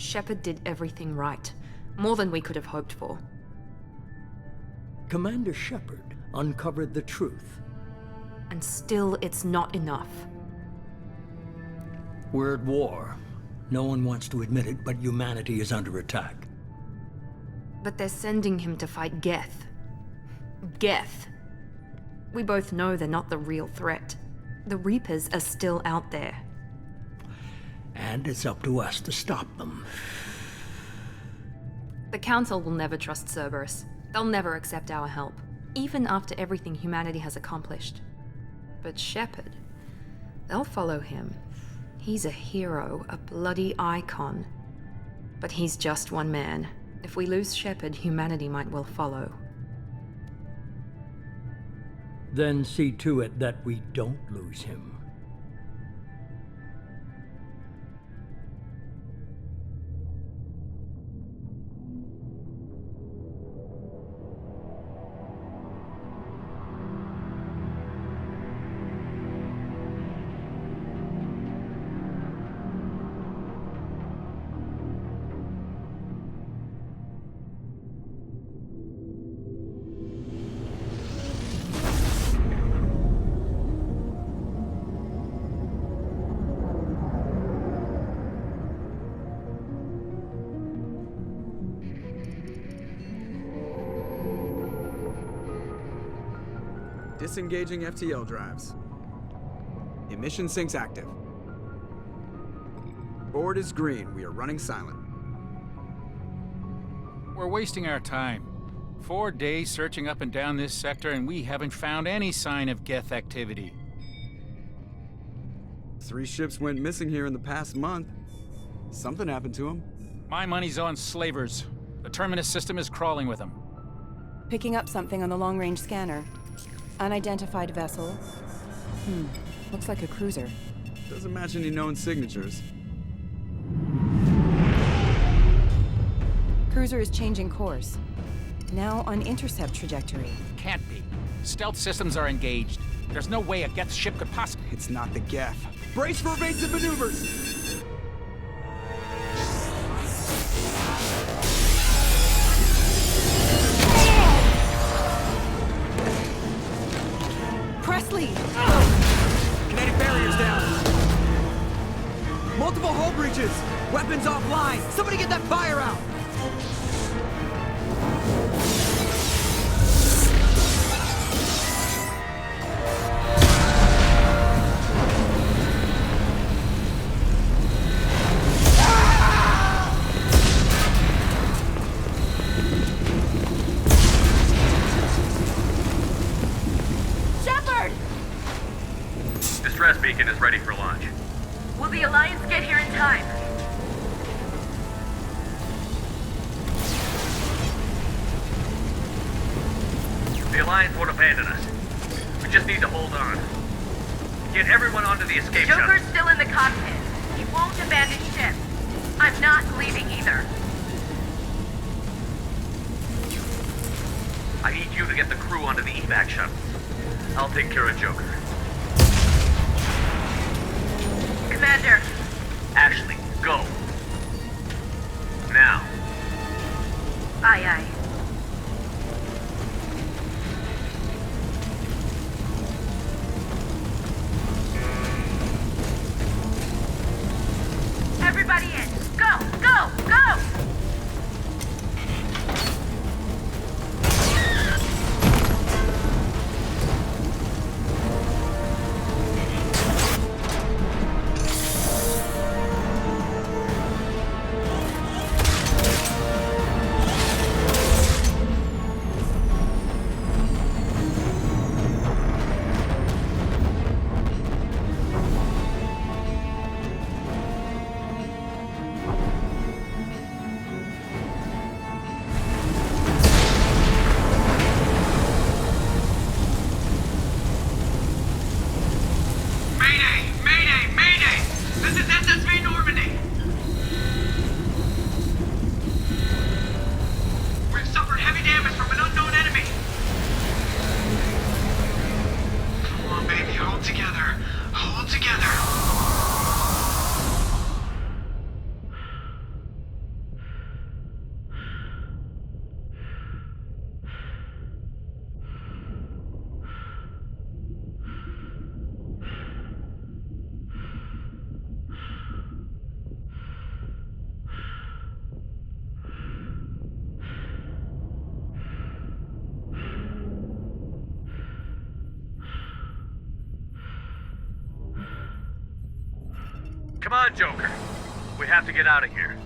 Shepard did everything right. More than we could have hoped for. Commander Shepard uncovered the truth. And still, it's not enough. We're at war. No one wants to admit it, but humanity is under attack. But they're sending him to fight Geth. Geth. We both know they're not the real threat. The Reapers are still out there. And it's up to us to stop them. The Council will never trust Cerberus. They'll never accept our help, even after everything humanity has accomplished. But Shepard, they'll follow him. He's a hero, a bloody icon. But he's just one man. If we lose Shepard, humanity might well follow. Then see to it that we don't lose him. Disengaging FTL drives. Emission sinks active. Board is green. We are running silent. We're wasting our time. 4 days searching up and down this sector, and we haven't found any sign of Geth activity. 3 ships went missing here in the past month. Something happened to them. My money's on slavers. The Terminus system is crawling with them. Picking up something on the long-range scanner. Unidentified vessel. Looks like a cruiser. Doesn't match any known signatures. Cruiser is changing course. Now on intercept trajectory. Can't be. Stealth systems are engaged. There's no way a Geth ship could possibly... It's not the Geth. Brace for evasive maneuvers! Presley! Kinetic barriers down! Multiple hull breaches! Weapons offline! Somebody get that fire out! Distress beacon is ready for launch. Will the Alliance get here in time? The Alliance won't abandon us. We just need to hold on. Get everyone onto the escape shuttle. Joker's still in the cockpit. He won't abandon ship. I'm not leaving either. I need you to get the crew onto the evac shuttle. I'll take care of Joker. Commander. Ashley, go. Now. Aye, aye. Everybody in. Go, go, go! Come on, Joker. We have to get out of here.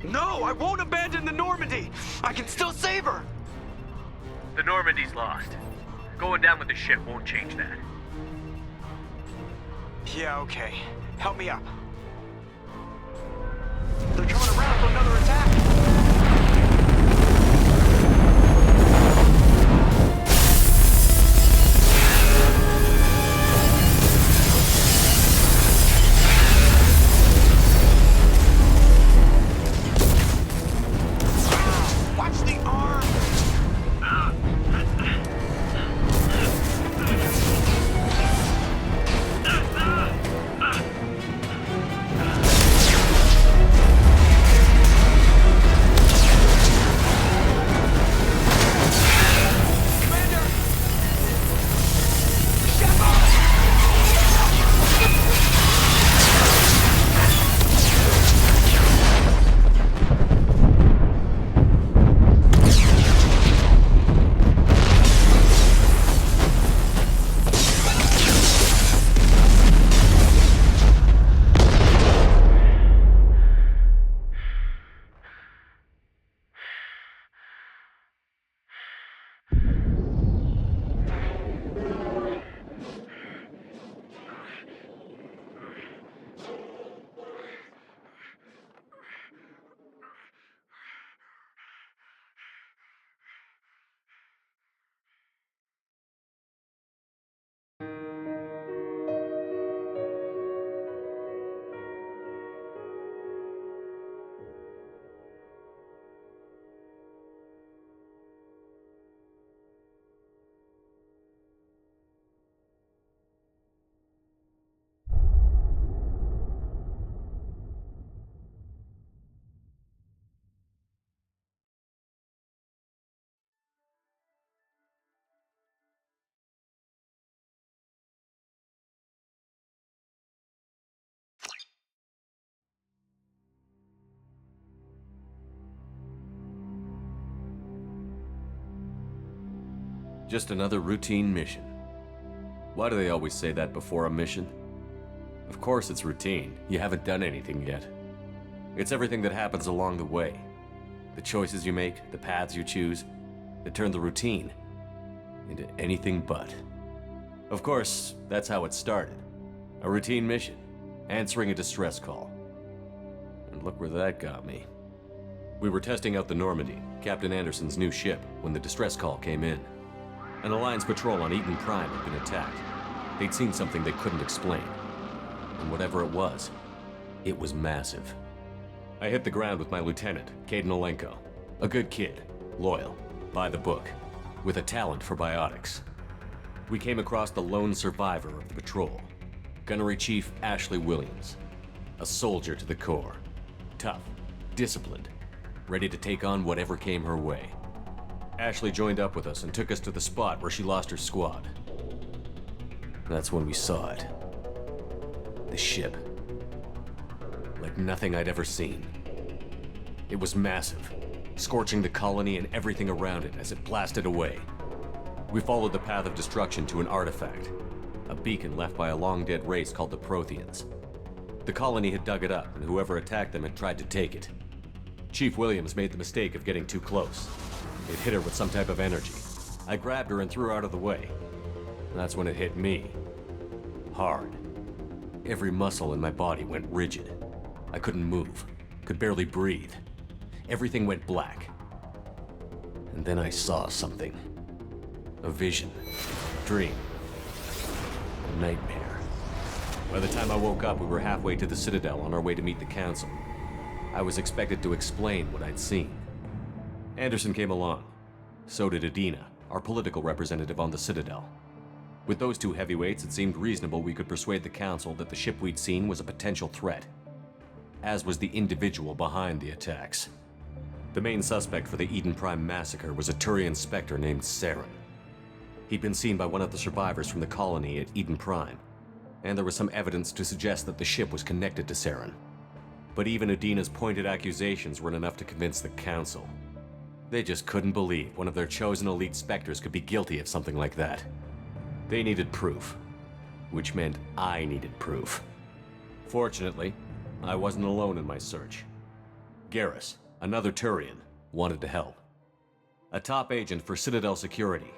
No, I won't abandon the Normandy! I can still save her! The Normandy's lost. Going down with the ship won't change that. Yeah, okay. Help me up. They're coming around for another attack! Watch the arm! Just another routine mission. Why do they always say that before a mission? Of course it's routine. You haven't done anything yet. It's everything that happens along the way. The choices you make, the paths you choose, that turn the routine into anything but. Of course, that's how it started. A routine mission, answering a distress call. And look where that got me. We were testing out the Normandy, Captain Anderson's new ship, when the distress call came in. An Alliance patrol on Eden Prime had been attacked. They'd seen something they couldn't explain. And whatever it was massive. I hit the ground with my lieutenant, Caden Olenko. A good kid, loyal, by the book, with a talent for biotics. We came across the lone survivor of the patrol, Gunnery Chief Ashley Williams. A soldier to the core. Tough, disciplined, ready to take on whatever came her way. Ashley joined up with us and took us to the spot where she lost her squad. That's when we saw it. The ship. Like nothing I'd ever seen. It was massive, scorching the colony and everything around it as it blasted away. We followed the path of destruction to an artifact, a beacon left by a long-dead race called the Protheans. The colony had dug it up, and whoever attacked them had tried to take it. Chief Williams made the mistake of getting too close. It hit her with some type of energy. I grabbed her and threw her out of the way. That's when it hit me. Hard. Every muscle in my body went rigid. I couldn't move, could barely breathe. Everything went black. And then I saw something. A vision. A dream. A nightmare. By the time I woke up, we were halfway to the Citadel on our way to meet the Council. I was expected to explain what I'd seen. Anderson came along. So did Adina, our political representative on the Citadel. With those two heavyweights, it seemed reasonable we could persuade the Council that the ship we'd seen was a potential threat, as was the individual behind the attacks. The main suspect for the Eden Prime massacre was a Turian Spectre named Saren. He'd been seen by one of the survivors from the colony at Eden Prime, and there was some evidence to suggest that the ship was connected to Saren. But even Adina's pointed accusations weren't enough to convince the Council. They just couldn't believe one of their chosen elite Spectres could be guilty of something like that. They needed proof, which meant I needed proof. Fortunately, I wasn't alone in my search. Garrus, another Turian, wanted to help. A top agent for Citadel Security.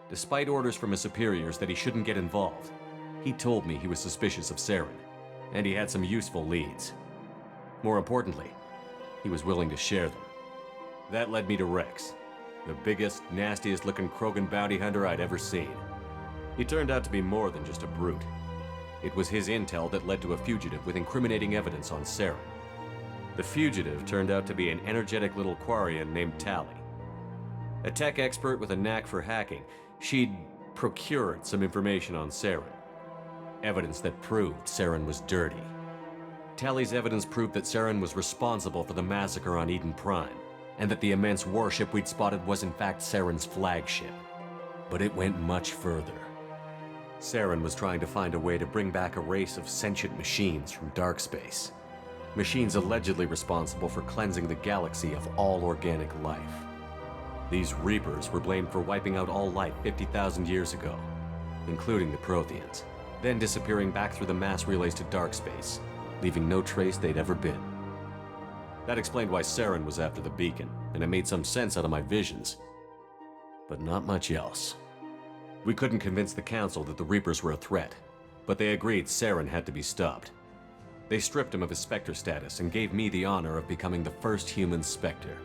Despite orders from his superiors that he shouldn't get involved, he told me he was suspicious of Saren, and he had some useful leads. More importantly, he was willing to share them. That led me to Rex, the biggest, nastiest looking Krogan bounty hunter I'd ever seen. He turned out to be more than just a brute. It was his intel that led to a fugitive with incriminating evidence on Saren. The fugitive turned out to be an energetic little Quarian named Tali. A tech expert with a knack for hacking, she'd procured some information on Saren. Evidence that proved Saren was dirty. Tali's evidence proved that Saren was responsible for the massacre on Eden Prime, and that the immense warship we'd spotted was in fact Saren's flagship. But it went much further. Saren was trying to find a way to bring back a race of sentient machines from dark space. Machines allegedly responsible for cleansing the galaxy of all organic life. These Reapers were blamed for wiping out all life 50,000 years ago, including the Protheans, then disappearing back through the mass relays to dark space, leaving no trace they'd ever been. That explained why Saren was after the beacon, and it made some sense out of my visions. But not much else. We couldn't convince the Council that the Reapers were a threat, but they agreed Saren had to be stopped. They stripped him of his Spectre status and gave me the honor of becoming the first human Spectre.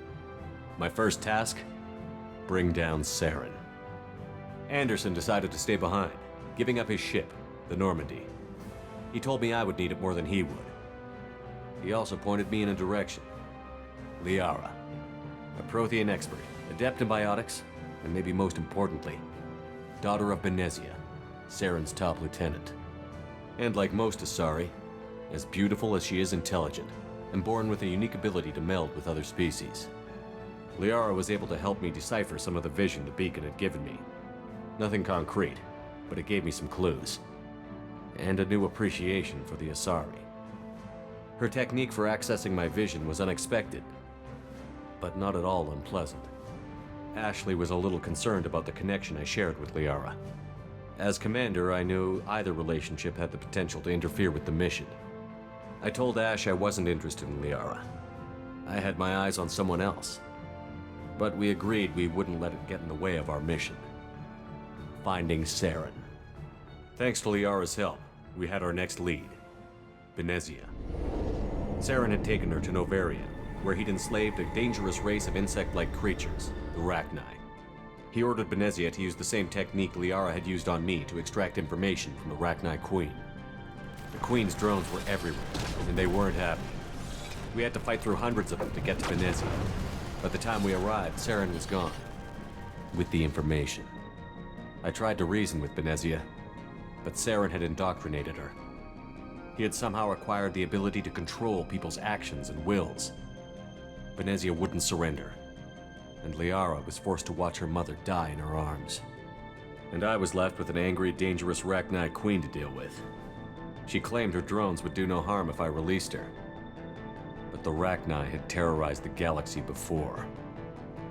My first task? Bring down Saren. Anderson decided to stay behind, giving up his ship, the Normandy. He told me I would need it more than he would. He also pointed me in a direction. Liara, a Prothean expert, adept in biotics, and maybe most importantly, daughter of Benezia, Saren's top lieutenant. And like most Asari, as beautiful as she is intelligent, and born with a unique ability to meld with other species. Liara was able to help me decipher some of the vision the beacon had given me. Nothing concrete, but it gave me some clues. And a new appreciation for the Asari. Her technique for accessing my vision was unexpected, but not at all unpleasant. Ashley was a little concerned about the connection I shared with Liara. As commander, I knew either relationship had the potential to interfere with the mission. I told Ash I wasn't interested in Liara. I had my eyes on someone else. But we agreed we wouldn't let it get in the way of our mission. Finding Saren. Thanks to Liara's help, we had our next lead. Benezia. Saren had taken her to Novarian, where he'd enslaved a dangerous race of insect-like creatures, the Rachni. He ordered Benezia to use the same technique Liara had used on me to extract information from the Rachni Queen. The Queen's drones were everywhere, and they weren't happy. We had to fight through hundreds of them to get to Benezia. By the time we arrived, Saren was gone. With the information. I tried to reason with Benezia, but Saren had indoctrinated her. He had somehow acquired the ability to control people's actions and wills. Benezia wouldn't surrender, and Liara was forced to watch her mother die in her arms. And I was left with an angry, dangerous Rachni Queen to deal with. She claimed her drones would do no harm if I released her. But the Rachni had terrorized the galaxy before.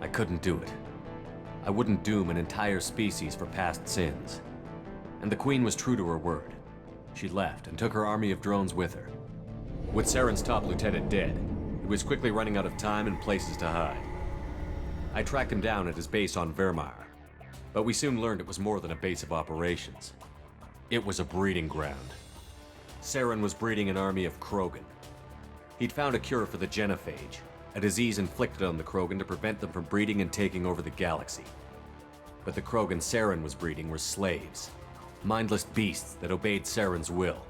I couldn't do it. I wouldn't doom an entire species for past sins. And the Queen was true to her word. She left and took her army of drones with her. With Saren's top lieutenant dead, he was quickly running out of time and places to hide. I tracked him down at his base on Vermeer, but we soon learned it was more than a base of operations. It was a breeding ground. Saren was breeding an army of Krogan. He'd found a cure for the genophage, a disease inflicted on the Krogan to prevent them from breeding and taking over the galaxy. But the Krogan Saren was breeding were slaves, mindless beasts that obeyed Saren's will.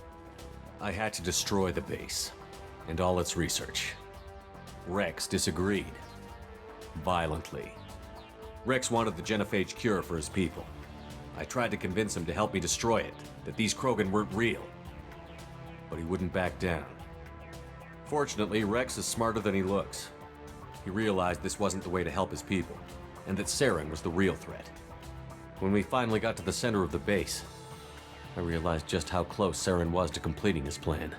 I had to destroy the base, and all its research. Rex disagreed. Violently. Rex wanted the genophage cure for his people. I tried to convince him to help me destroy it, that these Krogan weren't real. But he wouldn't back down. Fortunately, Rex is smarter than he looks. He realized this wasn't the way to help his people, and that Saren was the real threat. When we finally got to the center of the base, I realized just how close Saren was to completing his plan.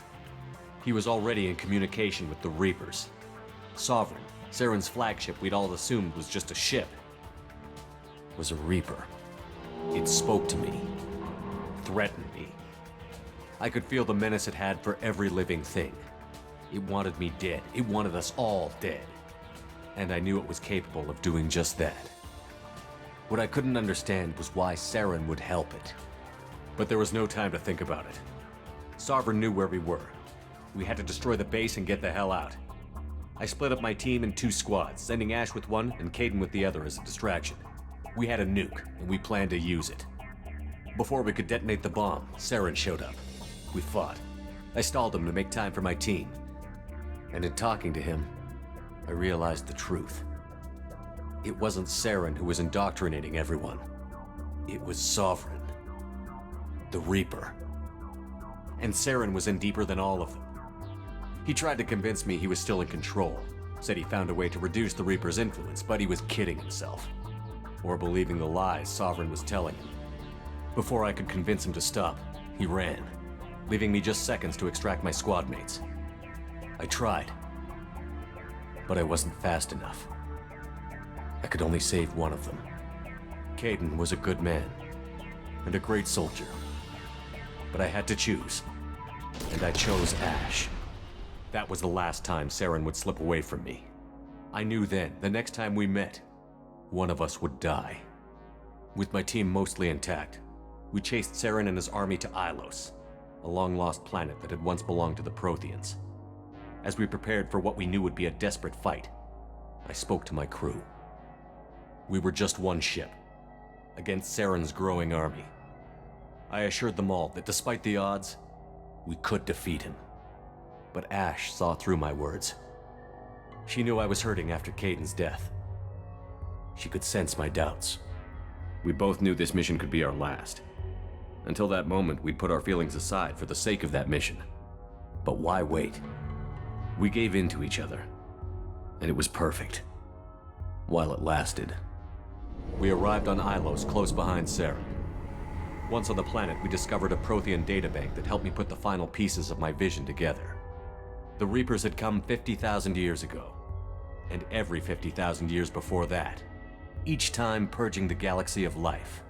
He was already in communication with the Reapers. Sovereign, Saren's flagship we'd all assumed was just a ship, was a Reaper. It spoke to me, threatened me. I could feel the menace it had for every living thing. It wanted me dead. It wanted us all dead. And I knew it was capable of doing just that. What I couldn't understand was why Saren would help it. But there was no time to think about it. Sovereign knew where we were. We had to destroy the base and get the hell out. I split up my team in 2 squads, sending Ash with one and Caden with the other as a distraction. We had a nuke, and we planned to use it. Before we could detonate the bomb, Saren showed up. We fought. I stalled him to make time for my team. And in talking to him, I realized the truth. It wasn't Saren who was indoctrinating everyone. It was Sovereign. The Reaper. And Saren was in deeper than all of them. He tried to convince me he was still in control, said he found a way to reduce the Reaper's influence, but he was kidding himself. Or believing the lies Sovereign was telling him. Before I could convince him to stop, he ran, leaving me just seconds to extract my squad mates. I tried, but I wasn't fast enough. I could only save one of them. Caden was a good man, and a great soldier. But I had to choose, and I chose Ash. That was the last time Saren would slip away from me. I knew then, the next time we met, one of us would die. With my team mostly intact, we chased Saren and his army to Ilos, a long-lost planet that had once belonged to the Protheans. As we prepared for what we knew would be a desperate fight, I spoke to my crew. We were just one ship, against Saren's growing army. I assured them all that despite the odds, we could defeat him. But Ash saw through my words. She knew I was hurting after Caden's death. She could sense my doubts. We both knew this mission could be our last. Until that moment, we'd put our feelings aside for the sake of that mission. But why wait? We gave in to each other, and it was perfect. While it lasted. We arrived on Ilos, close behind Saren. Once on the planet, we discovered a Prothean databank that helped me put the final pieces of my vision together. The Reapers had come 50,000 years ago, and every 50,000 years before that, each time purging the galaxy of life.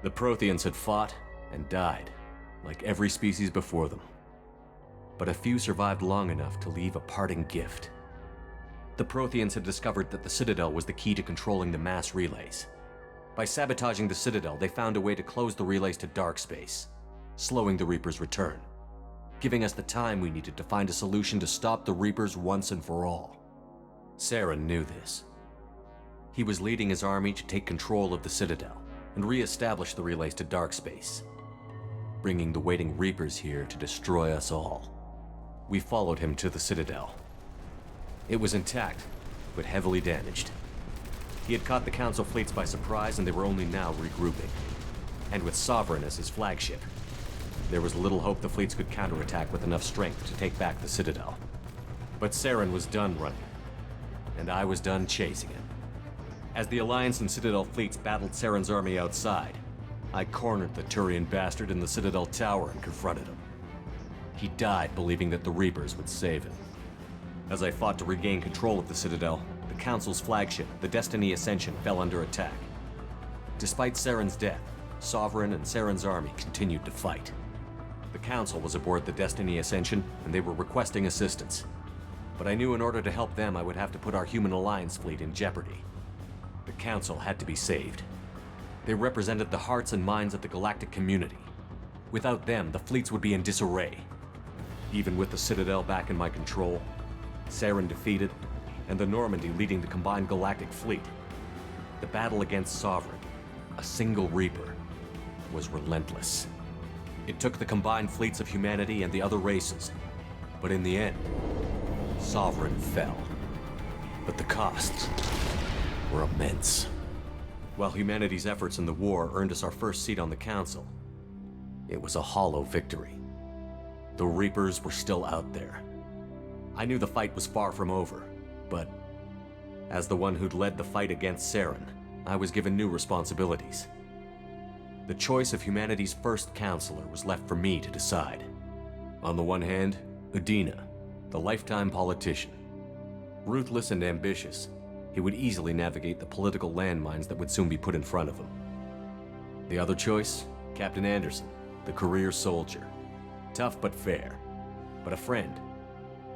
The Protheans had fought and died, like every species before them. But a few survived long enough to leave a parting gift. The Protheans had discovered that the Citadel was the key to controlling the mass relays. By sabotaging the Citadel, they found a way to close the relays to dark space, slowing the Reapers' return, giving us the time we needed to find a solution to stop the Reapers once and for all. Saren knew this. He was leading his army to take control of the Citadel and re-establish the relays to dark space, bringing the waiting Reapers here to destroy us all. We followed him to the Citadel. It was intact, but heavily damaged. He had caught the Council fleets by surprise, and they were only now regrouping. And with Sovereign as his flagship, there was little hope the fleets could counterattack with enough strength to take back the Citadel. But Saren was done running, and I was done chasing him. As the Alliance and Citadel fleets battled Saren's army outside, I cornered the Turian bastard in the Citadel tower and confronted him. He died believing that the Reapers would save him. As I fought to regain control of the Citadel, the Council's flagship, the Destiny Ascension, fell under attack. Despite Saren's death, Sovereign and Saren's army continued to fight. The Council was aboard the Destiny Ascension, and they were requesting assistance. But I knew in order to help them, I would have to put our Human Alliance fleet in jeopardy. The Council had to be saved. They represented the hearts and minds of the galactic community. Without them, the fleets would be in disarray. Even with the Citadel back in my control, Saren defeated, and the Normandy leading the combined galactic fleet, the battle against Sovereign, a single Reaper, was relentless. It took the combined fleets of humanity and the other races, but in the end, Sovereign fell. But the costs were immense. While humanity's efforts in the war earned us our first seat on the Council, it was a hollow victory. The Reapers were still out there. I knew the fight was far from over, but as the one who'd led the fight against Saren, I was given new responsibilities. The choice of humanity's first counselor was left for me to decide. On the one hand, Udina, the lifetime politician. Ruthless and ambitious, he would easily navigate the political landmines that would soon be put in front of him. The other choice, Captain Anderson, the career soldier. Tough but fair, but a friend,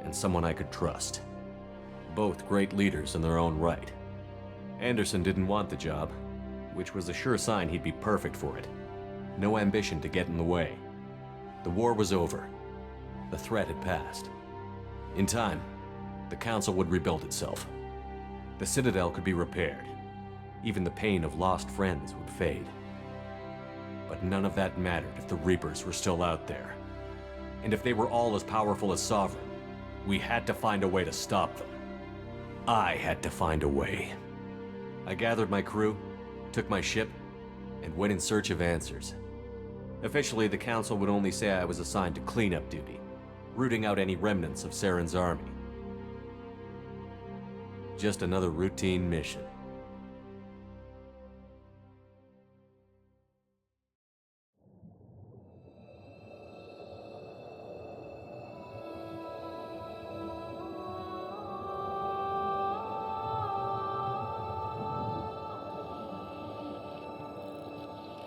and someone I could trust. Both great leaders in their own right. Anderson didn't want the job, which was a sure sign he'd be perfect for it. No ambition to get in the way. The war was over. The threat had passed. In time, the Council would rebuild itself. The Citadel could be repaired. Even the pain of lost friends would fade. But none of that mattered if the Reapers were still out there. And if they were all as powerful as Sovereign, we had to find a way to stop them. I had to find a way. I gathered my crew, took my ship, and went in search of answers. Officially, the Council would only say I was assigned to cleanup duty, rooting out any remnants of Saren's army. Just another routine mission.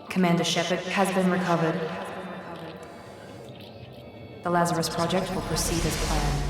Commander Shepard has been recovered. The Lazarus Project will proceed as planned.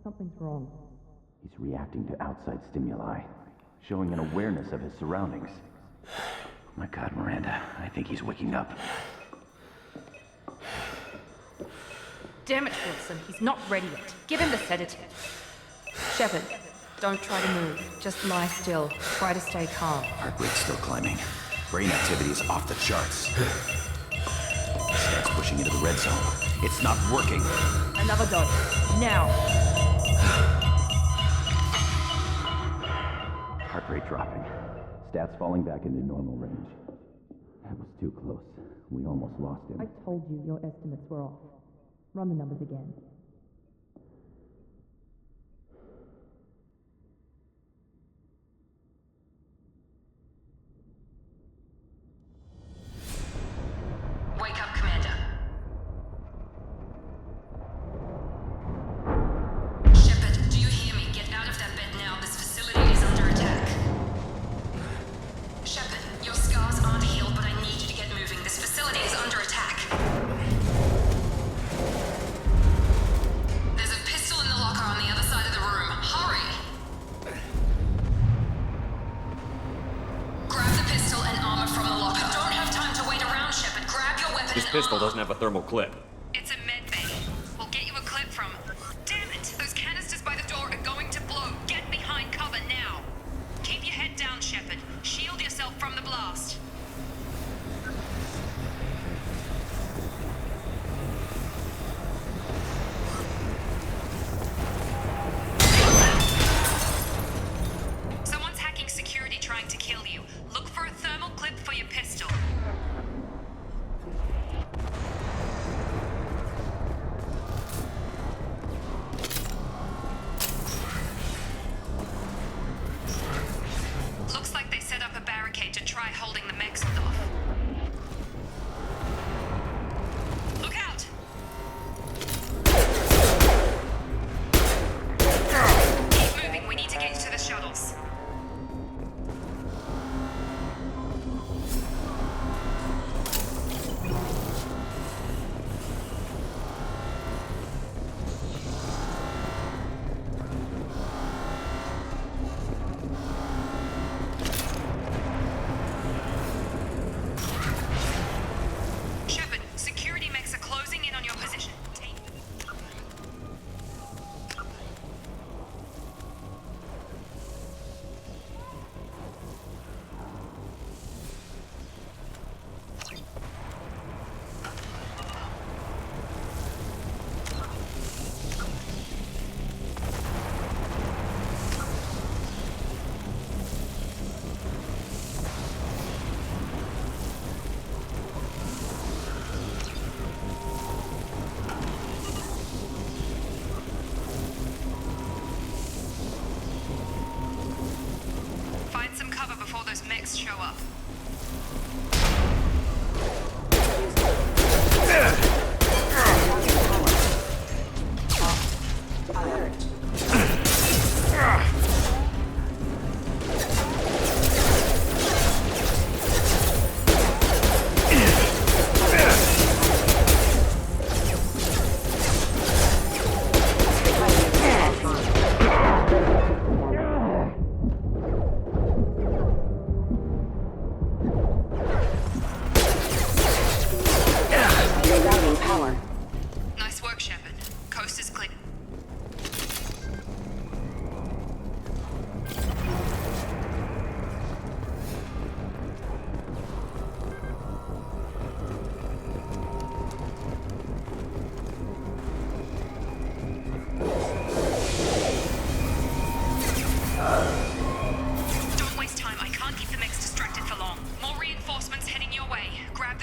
Something's wrong. He's reacting to outside stimuli, showing an awareness of his surroundings. My God, Miranda, I think he's waking up. Damn it, Wilson, he's not ready yet. Give him the sedative. Shepard, don't try to move. Just lie still. Try to stay calm. Heart rate's still climbing. Brain activity is off the charts. Stats pushing into the red zone. It's not working. Another dose. Now. Heart rate dropping. Stats falling back into normal range. That was too close. We almost lost him. I told you your estimates were off. Run the numbers again. Wake up, Commander. Shepard, do you hear me? Get out of that bed now. This facility is under attack. Shepard, your scars aren't healed, but I need you to get moving. This facility is under attack. There's a pistol in the locker on the other side of the room. Hurry! Grab the pistol and armor from the locker. Don't have time to wait around, Shepard. Grab your weapon This and pistol armor. doesn't have a thermal clip. It's a med bay. We'll get you a clip from... Damn it! Those cannons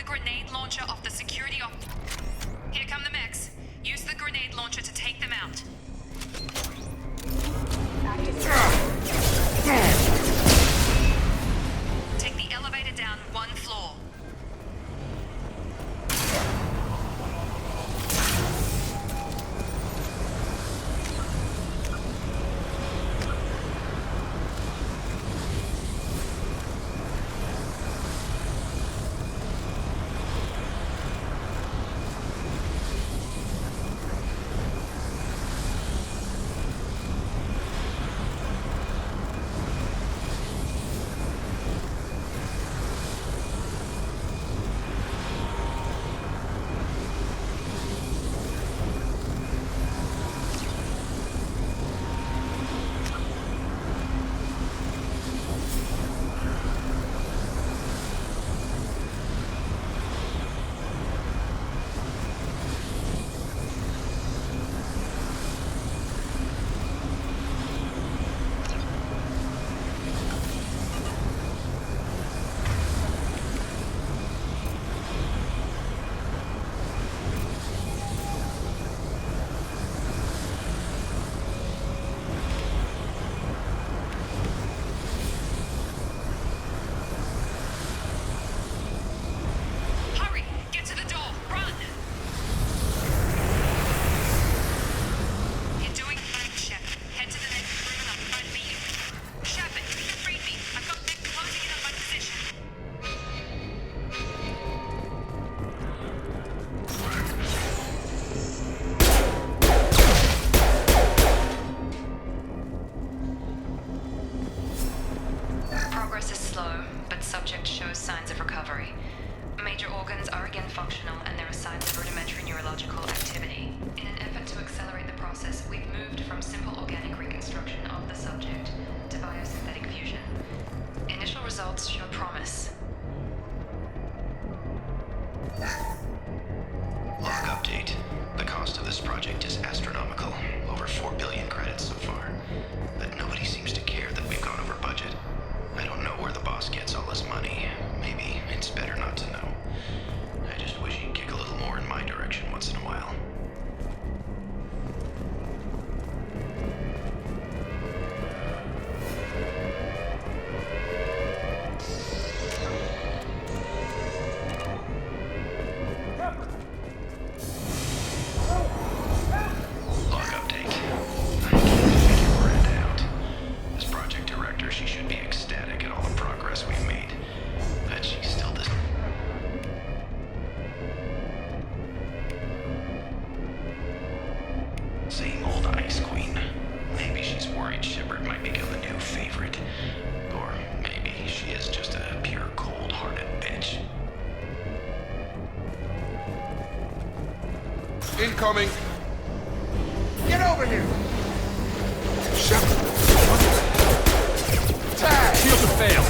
the grenade launcher off the security op. Here come the mechs. Use the grenade launcher to take them out. Take the elevator down 1 floor. Incoming! Get over here! Shepard! Tag! Shields have failed!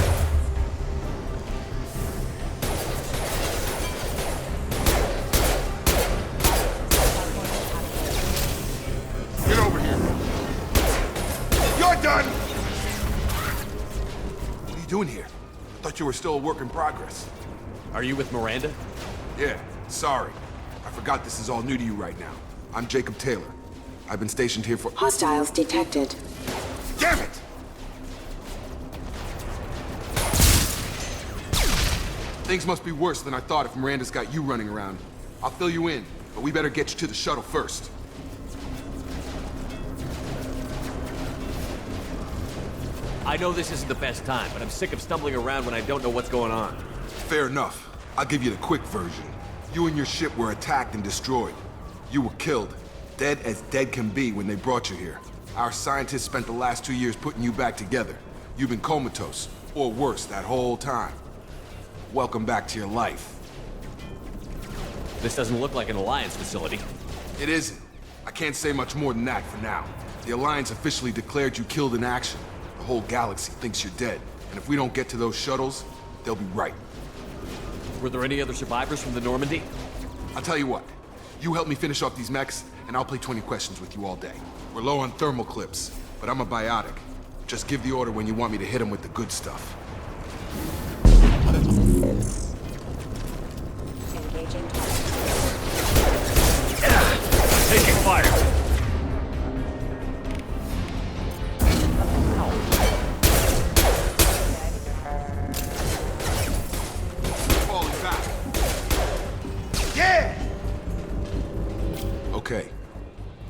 Get over here! You're done! What are you doing here? I thought you were still a work in progress. Are you with Miranda? Yeah, sorry. I forgot this is all new to you right now. I'm Jacob Taylor. I've been stationed here for— Hostiles detected. Damn it! Things must be worse than I thought if Miranda's got you running around. I'll fill you in, but we better get you to the shuttle first. I know this isn't the best time, but I'm sick of stumbling around when I don't know what's going on. Fair enough. I'll give you the quick version. You and your ship were attacked and destroyed. You were killed. Dead as dead can be when they brought you here. Our scientists spent the last 2 years putting you back together. You've been comatose, or worse, that whole time. Welcome back to your life. This doesn't look like an Alliance facility. It isn't. I can't say much more than that for now. The Alliance officially declared you killed in action. The whole galaxy thinks you're dead. And if we don't get to those shuttles, they'll be right. Were there any other survivors from the Normandy? I'll tell you what. You help me finish off these mechs, and I'll play 20 questions with you all day. We're low on thermal clips, but I'm a biotic. Just give the order when you want me to hit them with the good stuff. Taking fire! Falling back. Yeah! Okay.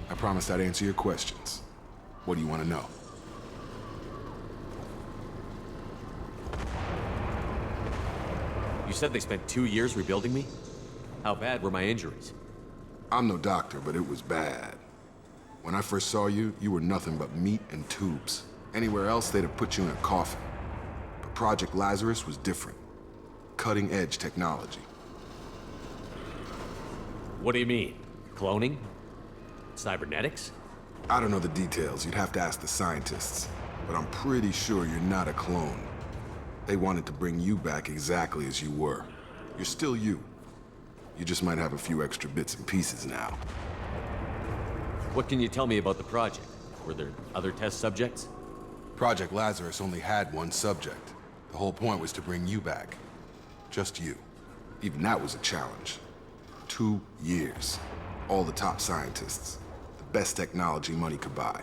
I promised I'd answer your questions. What do you want to know? You said they spent 2 years rebuilding me? How bad were my injuries? I'm no doctor, but it was bad. When I first saw you, you were nothing but meat and tubes. Anywhere else, they'd have put you in a coffin. But Project Lazarus was different. Cutting-edge technology. What do you mean? Cloning? Cybernetics? I don't know the details. You'd have to ask the scientists. But I'm pretty sure you're not a clone. They wanted to bring you back exactly as you were. You're still you. You just might have a few extra bits and pieces now. What can you tell me about the project? Were there other test subjects? Project Lazarus only had one subject. The whole point was to bring you back. Just you. Even that was a challenge. 2 years. All the top scientists. The best technology money could buy.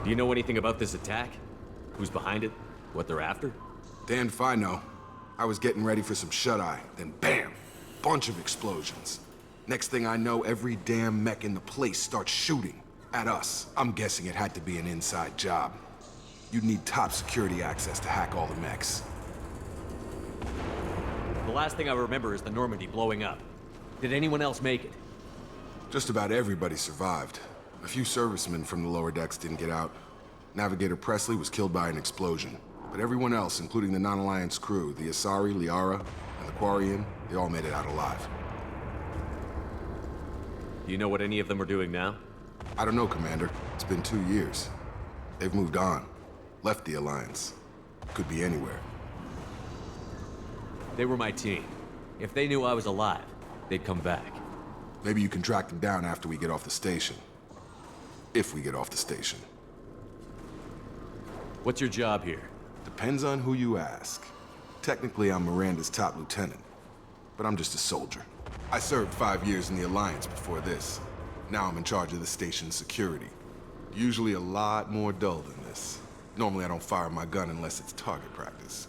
Do you know anything about this attack? Who's behind it? What they're after? Damned if I know. I was getting ready for some shut-eye, then bam! Bunch of explosions. Next thing I know, every damn mech in the place starts shooting. At us. I'm guessing it had to be an inside job. You'd need top security access to hack all the mechs. The last thing I remember is the Normandy blowing up. Did anyone else make it? Just about everybody survived. A few servicemen from the lower decks didn't get out. Navigator Presley was killed by an explosion. But everyone else, including the non-Alliance crew, the Asari, Liara, and the Quarian, they all made it out alive. Do you know what any of them are doing now? I don't know, Commander. It's been 2 years. They've moved on. Left the Alliance. Could be anywhere. They were my team. If they knew I was alive, they'd come back. Maybe you can track them down after we get off the station. If we get off the station. What's your job here? Depends on who you ask. Technically, I'm Miranda's top lieutenant. But I'm just a soldier. I served 5 years in the Alliance before this. Now I'm in charge of the station's security. Usually a lot more dull than this. Normally I don't fire my gun unless it's target practice.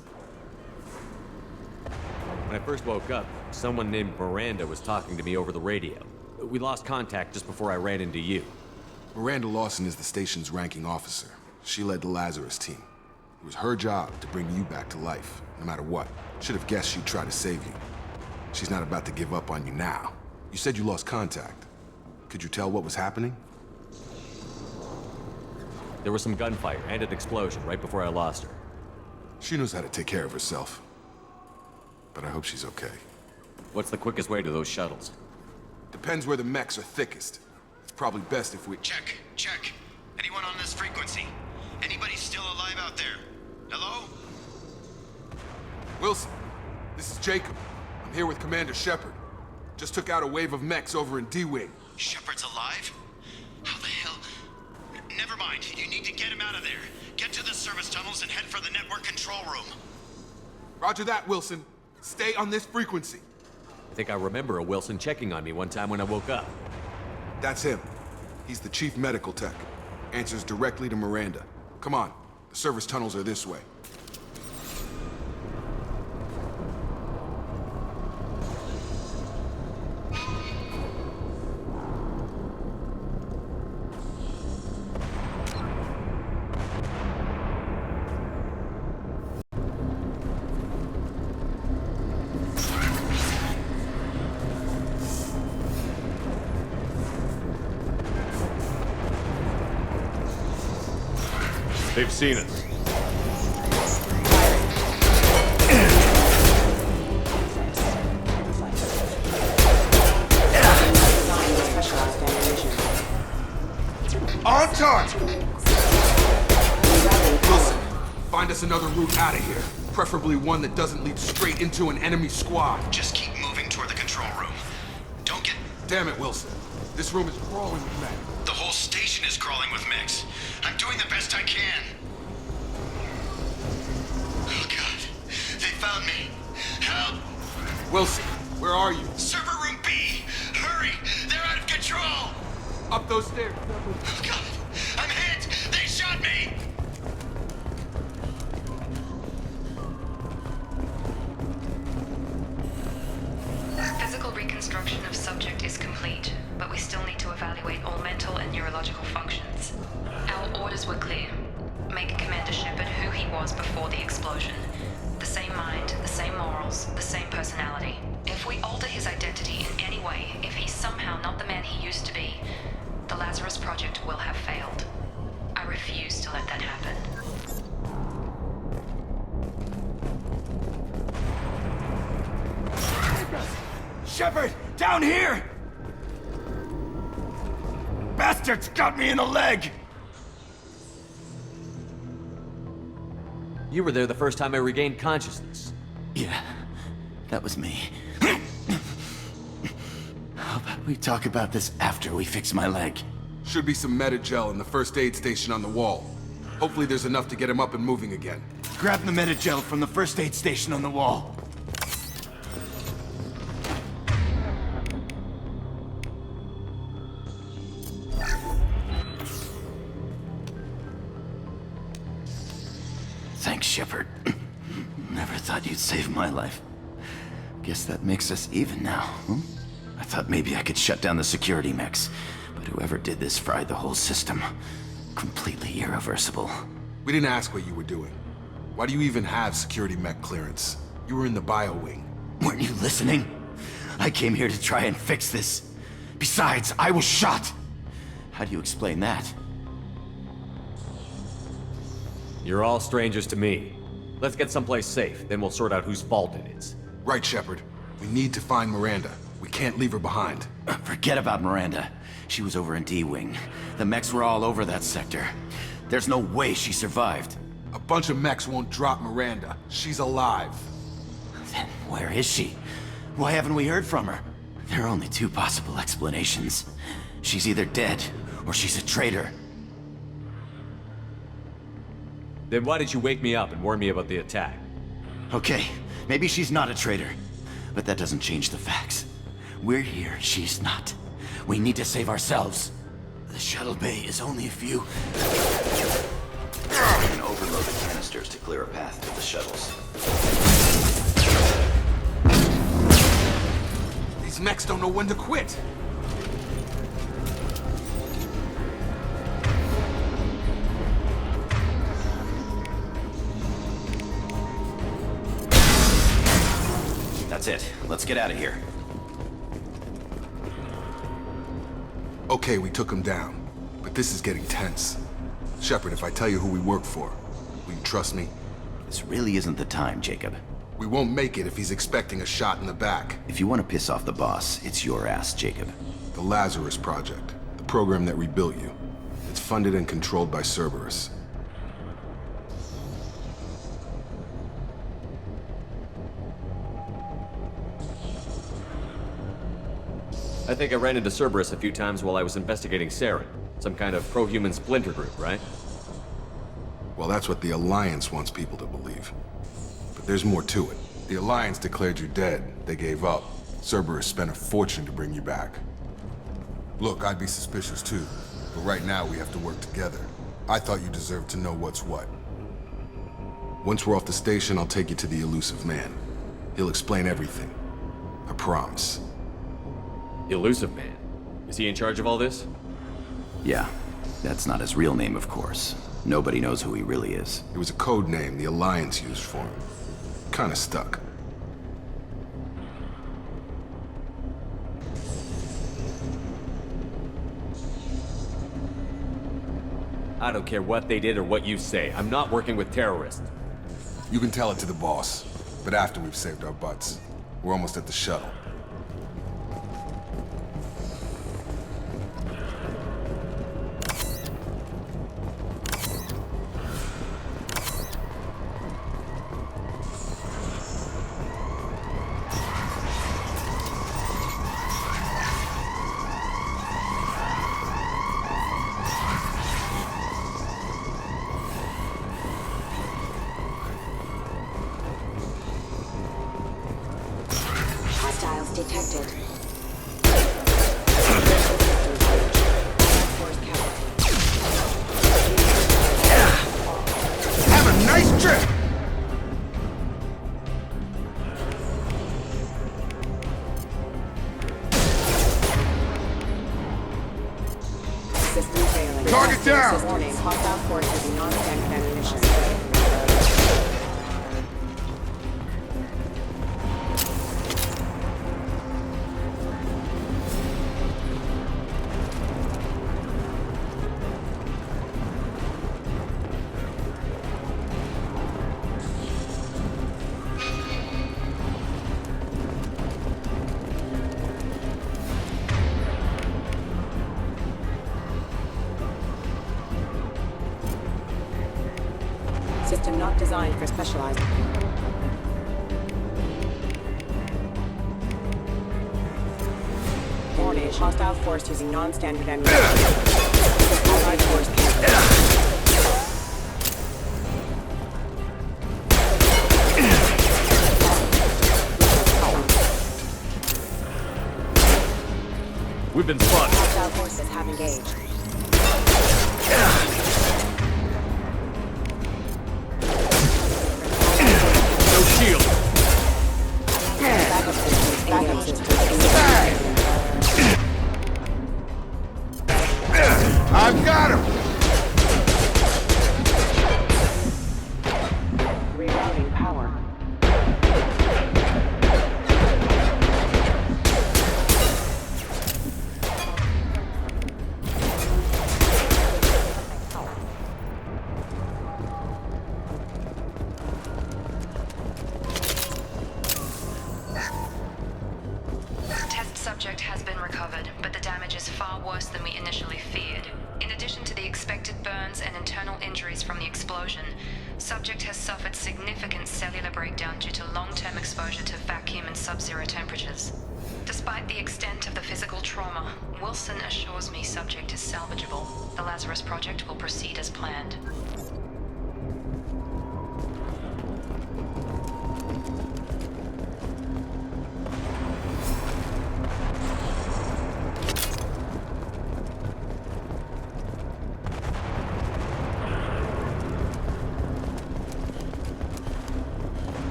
When I first woke up, someone named Miranda was talking to me over the radio. We lost contact just before I ran into you. Miranda Lawson is the station's ranking officer. She led the Lazarus team. It was her job to bring you back to life, no matter what. Should have guessed she'd try to save you. She's not about to give up on you now. You said you lost contact. Could you tell what was happening? There was some gunfire and an explosion right before I lost her. She knows how to take care of herself. But I hope she's okay. What's the quickest way to those shuttles? Depends where the mechs are thickest. It's probably best if we... Check. Anyone on this frequency? Anybody still alive out there? Hello? Wilson, this is Jacob. I'm here with Commander Shepard. Just took out a wave of mechs over in D-Wing. Shepard's alive? How the hell? Never mind. You need to get him out of there. Get to the service tunnels and head for the network control room. Roger that, Wilson. Stay on this frequency. I think I remember a Wilson checking on me one time when I woke up. That's him. He's the chief medical tech. Answers directly to Miranda. Come on. The service tunnels are this way. They've seen us. On target! Wilson, find us another route out of here. Preferably one that doesn't lead straight into an enemy squad. Just keep moving toward the control room. Don't get... Damn it, Wilson. This room is crawling with men. The whole station is crawling with mechs. I'm doing the best I can. Oh, God. They found me. Help! Wilson, Where are you? Server room B! Hurry! They're out of control! Up those stairs. Oh, God! I'm hit! They shot me! Physical reconstruction of subject is complete, but we still need to evaluate all mental and neurological functions. Our orders were clear. Make Commander Shepard who he was before the explosion. The same mind, the same morals, the same personality. If we alter his identity in any way, if he's somehow not the man he used to be, the Lazarus Project will have failed. I refuse to let that happen. Shepard! Down here! Bastards got me in the leg! You were there the first time I regained consciousness. Yeah, that was me. How about we talk about this after we fix my leg? Should be some Metagel in the first aid station on the wall. Hopefully there's enough to get him up and moving again. Grab the Metagel from the first aid station on the wall. Thanks, Shepard. Never thought you'd save my life. Guess that makes us even now, huh? I thought maybe I could shut down the security mechs, but whoever did this fried the whole system. Completely irreversible. We didn't ask what you were doing. Why do you even have security mech clearance? You were in the bio wing. Weren't you listening? I came here to try and fix this. Besides, I was shot. How do you explain that? You're all strangers to me. Let's get someplace safe, then we'll sort out whose fault it is. Right, Shepard. We need to find Miranda. We can't leave her behind. Forget about Miranda. She was over in D-Wing. The mechs were all over that sector. There's no way she survived. A bunch of mechs won't drop Miranda. She's alive. Then where is she? Why haven't we heard from her? There are only two possible explanations. She's either dead, or she's a traitor. Then why did you wake me up and warn me about the attack? Okay, maybe she's not a traitor. But that doesn't change the facts. We're here, she's not. We need to save ourselves. The shuttle bay is only a few... You can overload the canisters to clear a path to the shuttles. These mechs don't know when to quit. That's it. Let's get out of here. Okay, we took him down. But this is getting tense. Shepard, if I tell you who we work for, will you trust me? This really isn't the time, Jacob. We won't make it if he's expecting a shot in the back. If you want to piss off the boss, it's your ass, Jacob. The Lazarus Project. The program that rebuilt you. It's funded and controlled by Cerberus. I think I ran into Cerberus a few times while I was investigating Saren. Some kind of pro-human splinter group, right? Well, that's what the Alliance wants people to believe. But there's more to it. The Alliance declared you dead. They gave up. Cerberus spent a fortune to bring you back. Look, I'd be suspicious too. But right now we have to work together. I thought you deserved to know what's what. Once we're off the station, I'll take you to the Illusive Man. He'll explain everything. I promise. Illusive Man? Is he in charge of all this? Yeah. That's not his real name, of course. Nobody knows who he really is. It was a code name the Alliance used for him. Kinda stuck. I don't care what they did or what you say. I'm not working with terrorists. You can tell it to the boss, but after we've saved our butts. We're almost at the shuttle. detected. Have a nice trip! System failing. Target down! Warning, hostile forces in non-standard ammunition. System not designed for specialized. Warning, hostile force using non-standard ammunition. Allied force We've been spotted. hostile forces have engaged. No shield. Backup systems. I've got him! Rerouting power. Test subject has been recovered, but the damage is far worse than we initially feared. In addition to the expected burns and internal injuries from the explosion, subject has suffered significant cellular breakdown due to long-term exposure to vacuum and sub-zero temperatures. Despite the extent of the physical trauma, Wilson assures me subject is salvageable. The Lazarus Project will proceed as planned.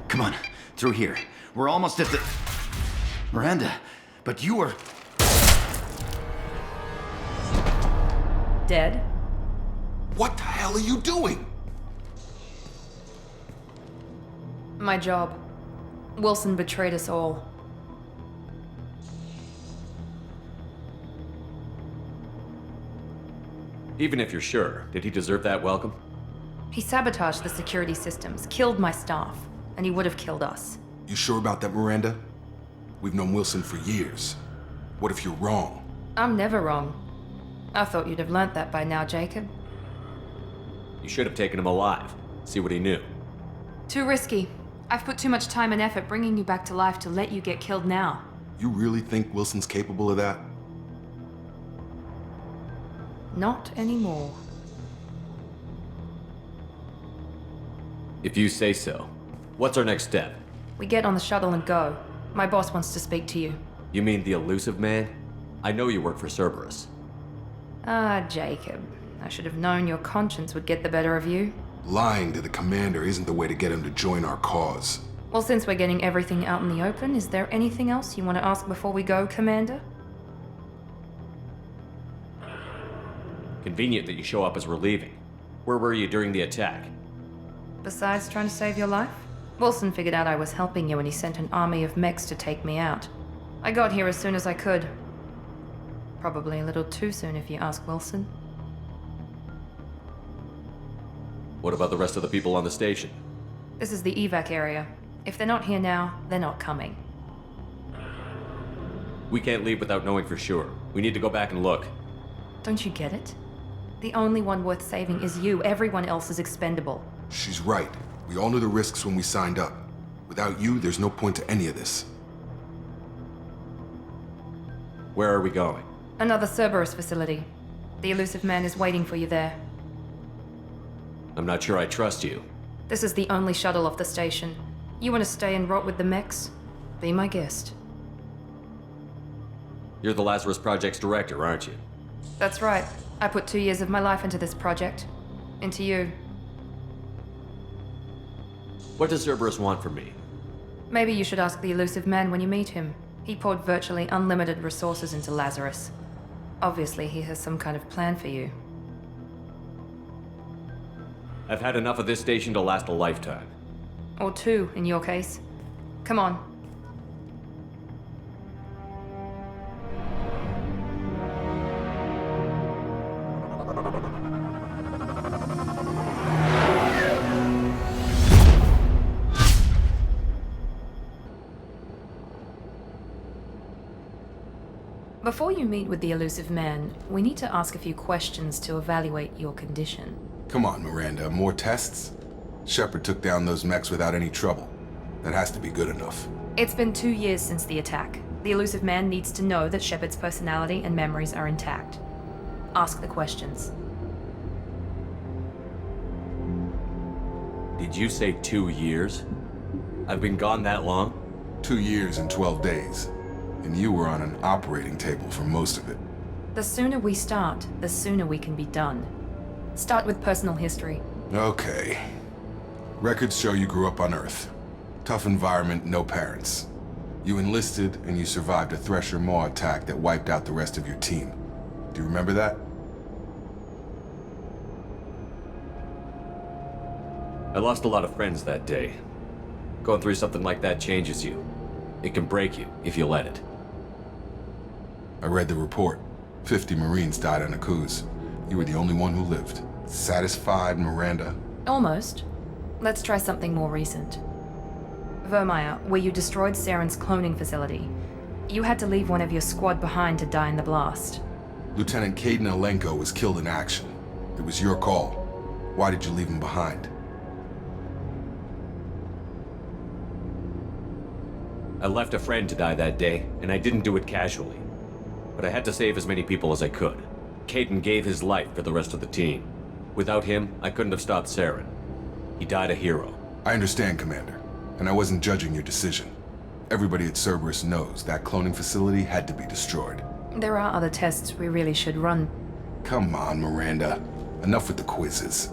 Come on, through here. We're almost at the... Miranda, but you were... Dead? What the hell are you doing? My job. Wilson betrayed us all. Even if you're sure, did he deserve that welcome? He sabotaged the security systems, killed my staff, and he would have killed us. You sure about that, Miranda? We've known Wilson for years. What if you're wrong? I'm never wrong. I thought you'd have learnt that by now, Jacob. You should have taken him alive. See what he knew. Too risky. I've put too much time and effort bringing you back to life to let you get killed now. You really think Wilson's capable of that? Not anymore. If you say so. What's our next step? We get on the shuttle and go. My boss wants to speak to you. You mean the Illusive Man? I know you work for Cerberus. Ah, Jacob. I should have known your conscience would get the better of you. Lying to the commander isn't the way to get him to join our cause. Well, since we're getting everything out in the open, is there anything else you want to ask before we go, Commander? Convenient that you show up as we're leaving. Where were you during the attack? Besides trying to save your life? Wilson figured out I was helping you and he sent an army of mechs to take me out. I got here as soon as I could. Probably a little too soon if you ask Wilson. What about the rest of the people on the station? This is the evac area. If they're not here now, they're not coming. We can't leave without knowing for sure. We need to go back and look. Don't you get it? The only one worth saving is you. Everyone else is expendable. She's right. We all knew the risks when we signed up. Without you, there's no point to any of this. Where are we going? Another Cerberus facility. The Illusive Man is waiting for you there. I'm not sure I trust you. This is the only shuttle off the station. You want to stay and rot with the mechs? Be my guest. You're the Lazarus Project's director, aren't you? That's right. I put 2 years of my life into this project. Into you. What does Cerberus want from me? Maybe you should ask the Illusive Man when you meet him. He poured virtually unlimited resources into Lazarus. Obviously, he has some kind of plan for you. I've had enough of this station to last a lifetime. Or 2, in your case. Come on. Before you meet with the Illusive Man, we need to ask a few questions to evaluate your condition. Come on, Miranda, more tests? Shepard took down those mechs without any trouble. That has to be good enough. It's been 2 years since the attack. The Illusive Man needs to know that Shepard's personality and memories are intact. Ask the questions. Did you say 2 years? I've been gone that long? 2 years and 12 days. And you were on an operating table for most of it. The sooner we start, the sooner we can be done. Start with personal history. Okay. Records show you grew up on Earth. Tough environment, no parents. You enlisted and you survived a Thresher Maw attack that wiped out the rest of your team. Do you remember that? I lost a lot of friends that day. Going through something like that changes you. It can break you if you let it. I read the report. 50 Marines died on Akuz. You were the only one who lived. Satisfied, Miranda? Almost. Let's try something more recent. Vermeer, where you destroyed Saren's cloning facility. You had to leave one of your squad behind to die in the blast. Lieutenant Caden Alenko was killed in action. It was your call. Why did you leave him behind? I left a friend to die that day, and I didn't do it casually. But I had to save as many people as I could. Caden gave his life for the rest of the team. Without him, I couldn't have stopped Saren. He died a hero. I understand, Commander. And I wasn't judging your decision. Everybody at Cerberus knows that cloning facility had to be destroyed. There are other tests we really should run. Come on, Miranda. Enough with the quizzes.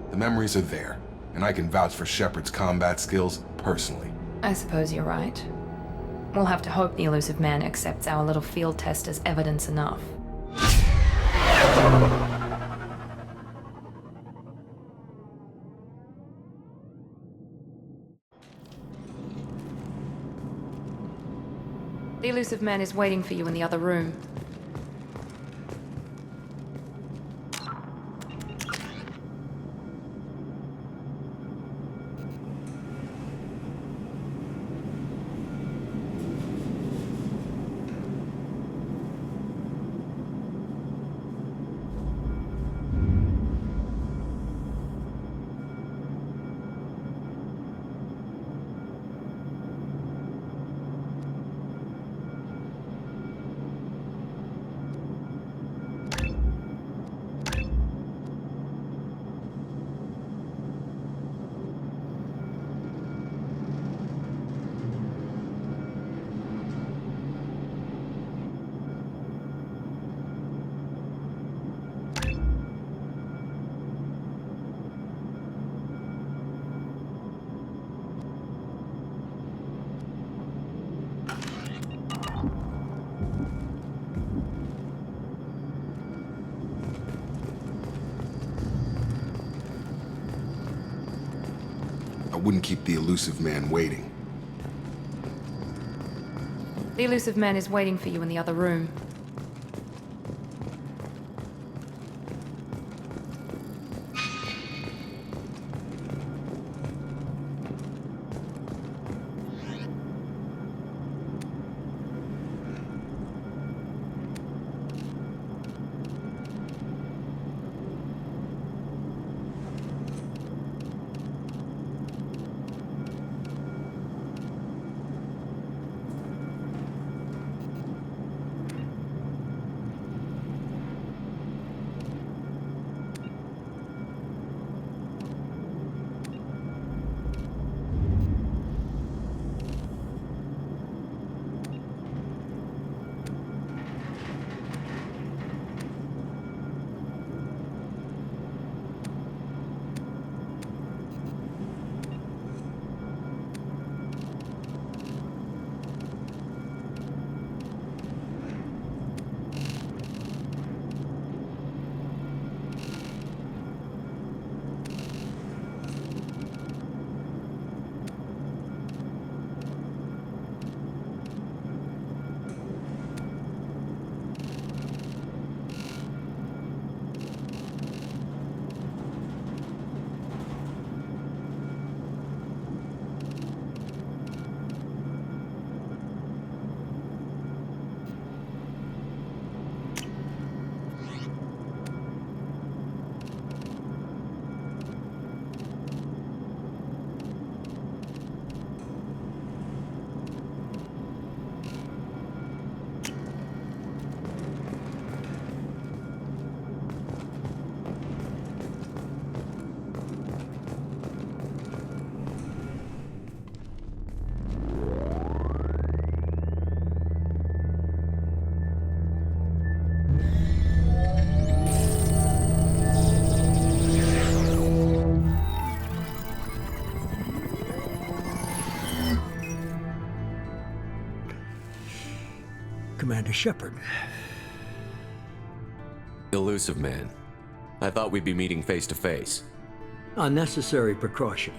The memories are there, and I can vouch for Shepard's combat skills personally. I suppose you're right. We'll have to hope the Illusive Man accepts our little field test as evidence enough. The Illusive Man is waiting for you in the other room. I wouldn't keep the Illusive Man waiting. The Illusive Man is waiting for you in the other room. Commander Shepard. Illusive Man. I thought we'd be meeting face to face. A necessary precaution.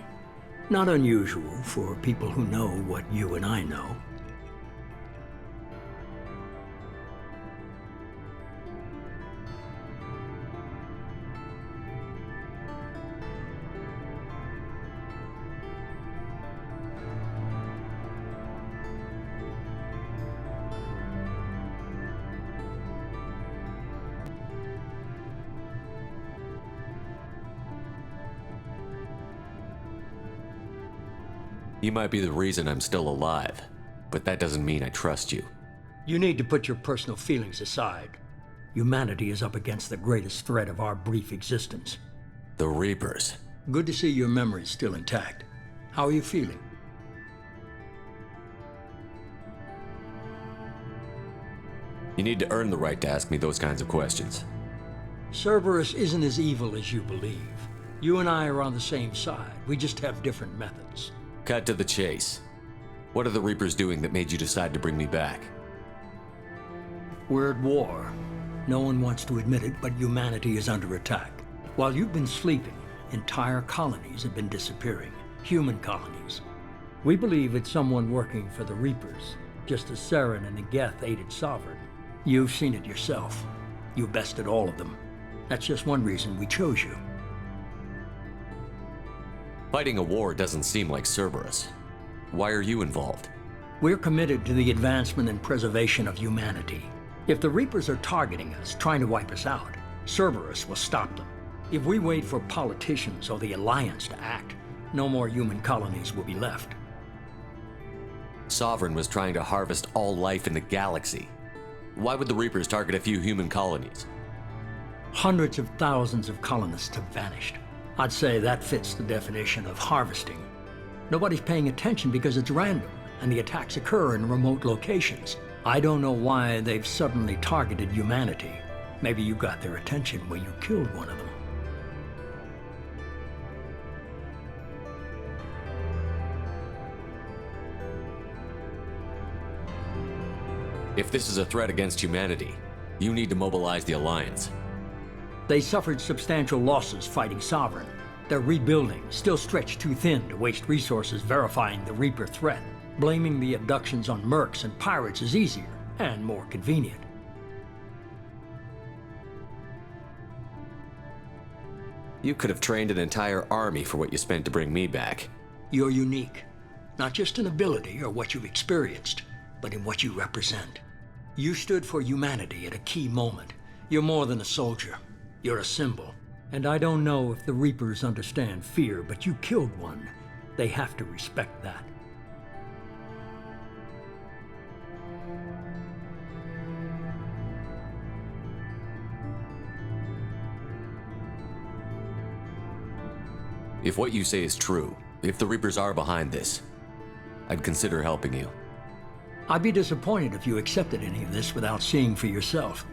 Not unusual for people who know what you and I know. You might be the reason I'm still alive, but that doesn't mean I trust you. You need to put your personal feelings aside. Humanity is up against the greatest threat of our brief existence. The Reapers. Good to see your memory's still intact. How are you feeling? You need to earn the right to ask me those kinds of questions. Cerberus isn't as evil as you believe. You and I are on the same side. We just have different methods. Cut to the chase. What are the Reapers doing that made you decide to bring me back? We're at war. No one wants to admit it, but humanity is under attack. While you've been sleeping, entire colonies have been disappearing. Human colonies. We believe it's someone working for the Reapers, just as Saren and Negeth aided Sovereign. You've seen it yourself. You bested all of them. That's just one reason we chose you. Fighting a war doesn't seem like Cerberus. Why are you involved? We're committed to the advancement and preservation of humanity. If the Reapers are targeting us, trying to wipe us out, Cerberus will stop them. If we wait for politicians or the Alliance to act, no more human colonies will be left. Sovereign was trying to harvest all life in the galaxy. Why would the Reapers target a few human colonies? Hundreds of thousands of colonists have vanished. I'd say that fits the definition of harvesting. Nobody's paying attention because it's random, and the attacks occur in remote locations. I don't know why they've suddenly targeted humanity. Maybe you got their attention when you killed one of them. If this is a threat against humanity, you need to mobilize the Alliance. They suffered substantial losses fighting Sovereign. They're rebuilding, still stretched too thin to waste resources verifying the Reaper threat. Blaming the abductions on mercs and pirates is easier and more convenient. You could have trained an entire army for what you spent to bring me back. You're unique, not just in ability or what you've experienced, but in what you represent. You stood for humanity at a key moment. You're more than a soldier. You're a symbol. And I don't know if the Reapers understand fear, but you killed one. They have to respect that. If what you say is true, if the Reapers are behind this, I'd consider helping you. I'd be disappointed if you accepted any of this without seeing for yourself.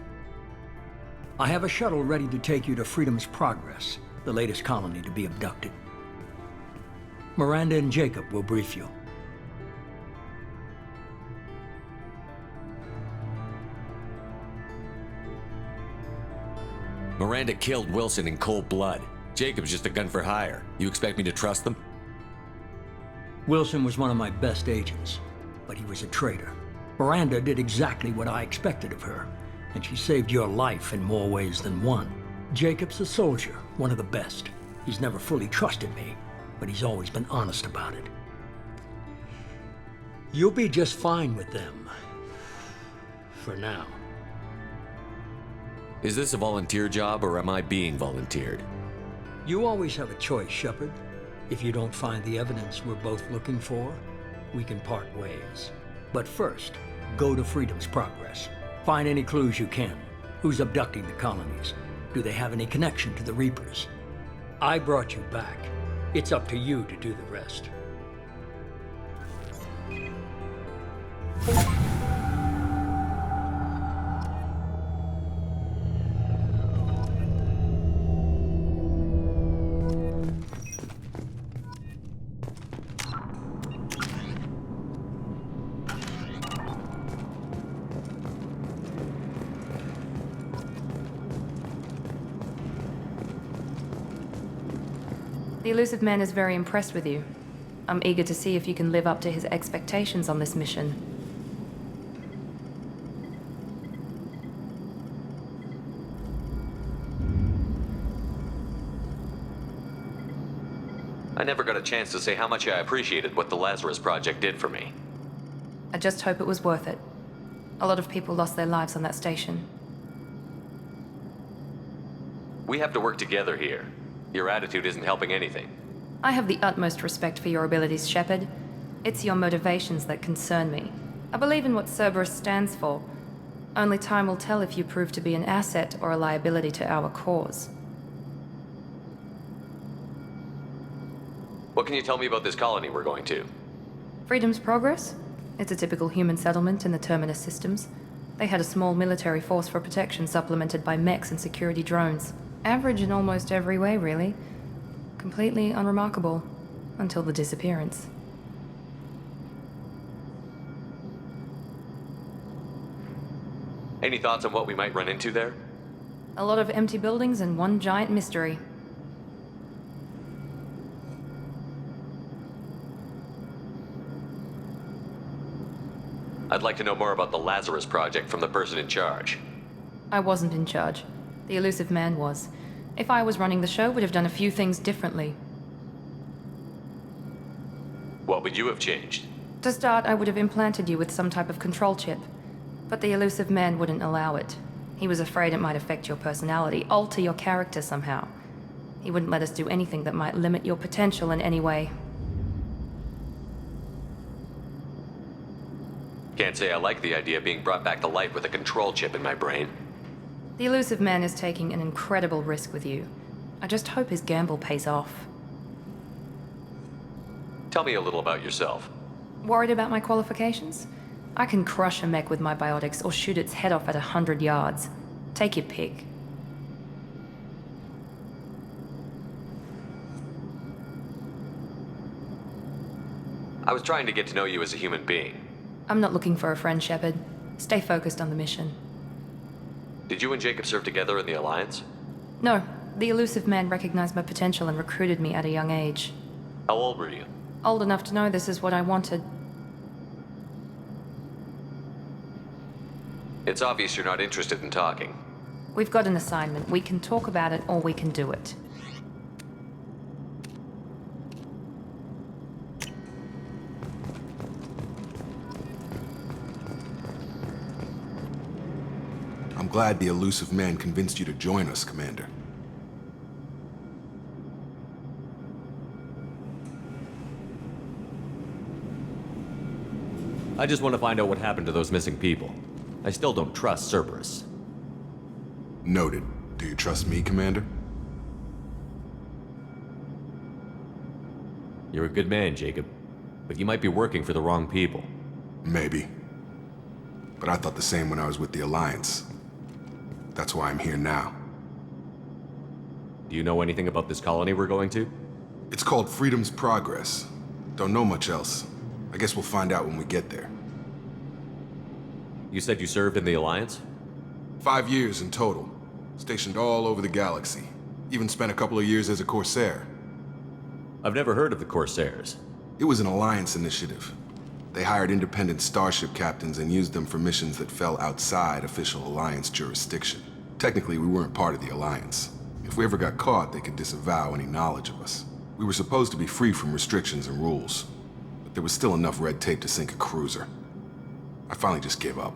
I have a shuttle ready to take you to Freedom's Progress, the latest colony to be abducted. Miranda and Jacob will brief you. Miranda killed Wilson in cold blood. Jacob's just a gun for hire. You expect me to trust them? Wilson was one of my best agents, but he was a traitor. Miranda did exactly what I expected of her, and she saved your life in more ways than one. Jacob's a soldier, one of the best. He's never fully trusted me, but he's always been honest about it. You'll be just fine with them. For now. Is this a volunteer job, or am I being volunteered? You always have a choice, Shepard. If you don't find the evidence we're both looking for, we can part ways. But first, go to Freedom's Progress. Find any clues you can. Who's abducting the colonies? Do they have any connection to the Reapers? I brought you back. It's up to you to do the rest. The Illusive Man is very impressed with you. I'm eager to see if you can live up to his expectations on this mission. I never got a chance to say how much I appreciated what the Lazarus Project did for me. I just hope it was worth it. A lot of people lost their lives on that station. We have to work together here. Your attitude isn't helping anything. I have the utmost respect for your abilities, Shepard. It's your motivations that concern me. I believe in what Cerberus stands for. Only time will tell if you prove to be an asset or a liability to our cause. What can you tell me about this colony we're going to? Freedom's Progress? It's a typical human settlement in the Terminus systems. They had a small military force for protection supplemented by mechs and security drones. Average in almost every way, really. Completely unremarkable. Until the disappearance. Any thoughts on what we might run into there? A lot of empty buildings and one giant mystery. I'd like to know more about the Lazarus Project from the person in charge. I wasn't in charge. The Illusive Man was. If I was running the show, would have done a few things differently. What would you have changed? To start, I would have implanted you with some type of control chip. But the Illusive Man wouldn't allow it. He was afraid it might affect your personality, alter your character somehow. He wouldn't let us do anything that might limit your potential in any way. Can't say I like the idea of being brought back to life with a control chip in my brain. The Illusive Man is taking an incredible risk with you. I just hope his gamble pays off. Tell me a little about yourself. Worried about my qualifications? I can crush a mech with my biotics or shoot its head off at 100 yards. Take your pick. I was trying to get to know you as a human being. I'm not looking for a friend, Shepard. Stay focused on the mission. Did you and Jacob serve together in the Alliance? No, the Illusive Man recognized my potential and recruited me at a young age. How old were you? Old enough to know this is what I wanted. It's obvious you're not interested in talking. We've got an assignment. We can talk about it or we can do it. I'm glad the Illusive Man convinced you to join us, Commander. I just want to find out what happened to those missing people. I still don't trust Cerberus. Noted. Do you trust me, Commander? You're a good man, Jacob. But you might be working for the wrong people. Maybe. But I thought the same when I was with the Alliance. That's why I'm here now. Do you know anything about this colony we're going to? It's called Freedom's Progress. Don't know much else. I guess we'll find out when we get there. You said you served in the Alliance? 5 years in total. Stationed all over the galaxy. Even spent a couple of years as a Corsair. I've never heard of the Corsairs. It was an Alliance initiative. They hired independent starship captains and used them for missions that fell outside official Alliance jurisdiction. Technically, we weren't part of the Alliance. If we ever got caught, they could disavow any knowledge of us. We were supposed to be free from restrictions and rules. But there was still enough red tape to sink a cruiser. I finally just gave up.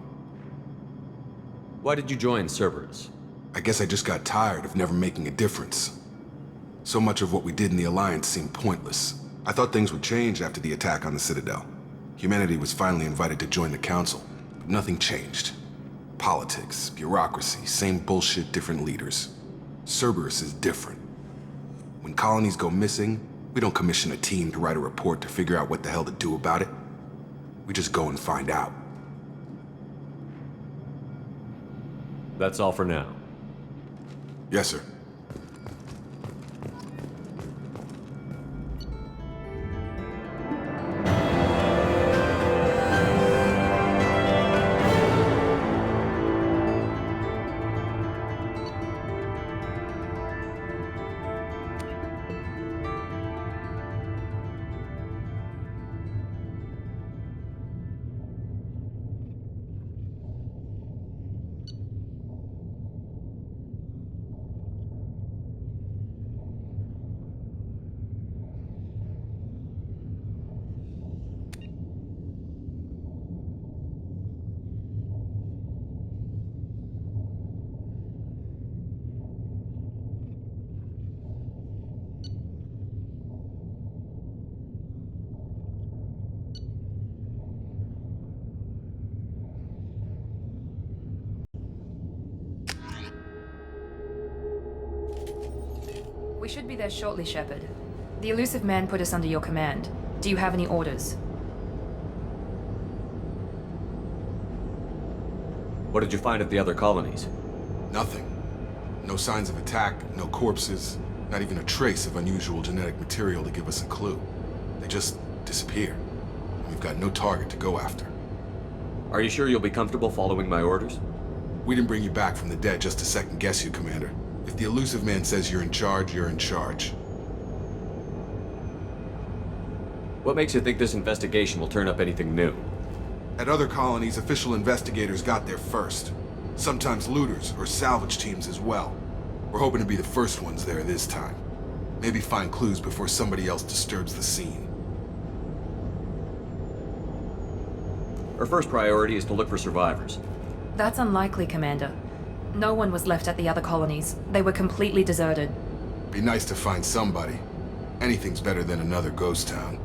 Why did you join Cerberus? I guess I just got tired of never making a difference. So much of what we did in the Alliance seemed pointless. I thought things would change after the attack on the Citadel. Humanity was finally invited to join the Council, but nothing changed. Politics, bureaucracy, same bullshit, different leaders. Cerberus is different. When colonies go missing, we don't commission a team to write a report to figure out what the hell to do about it. We just go and find out. That's all for now. Yes, sir. We should be there shortly, Shepard. The Illusive Man put us under your command. Do you have any orders? What did you find at the other colonies? Nothing. No signs of attack, no corpses, not even a trace of unusual genetic material to give us a clue. They just disappear. We've got no target to go after. Are you sure you'll be comfortable following my orders? We didn't bring you back from the dead just to second guess you, Commander. If the Illusive Man says you're in charge, you're in charge. What makes you think this investigation will turn up anything new? At other colonies, official investigators got there first. Sometimes looters or salvage teams as well. We're hoping to be the first ones there this time. Maybe find clues before somebody else disturbs the scene. Our first priority is to look for survivors. That's unlikely, Commander. No one was left at the other colonies. They were completely deserted. Be nice to find somebody. Anything's better than another ghost town.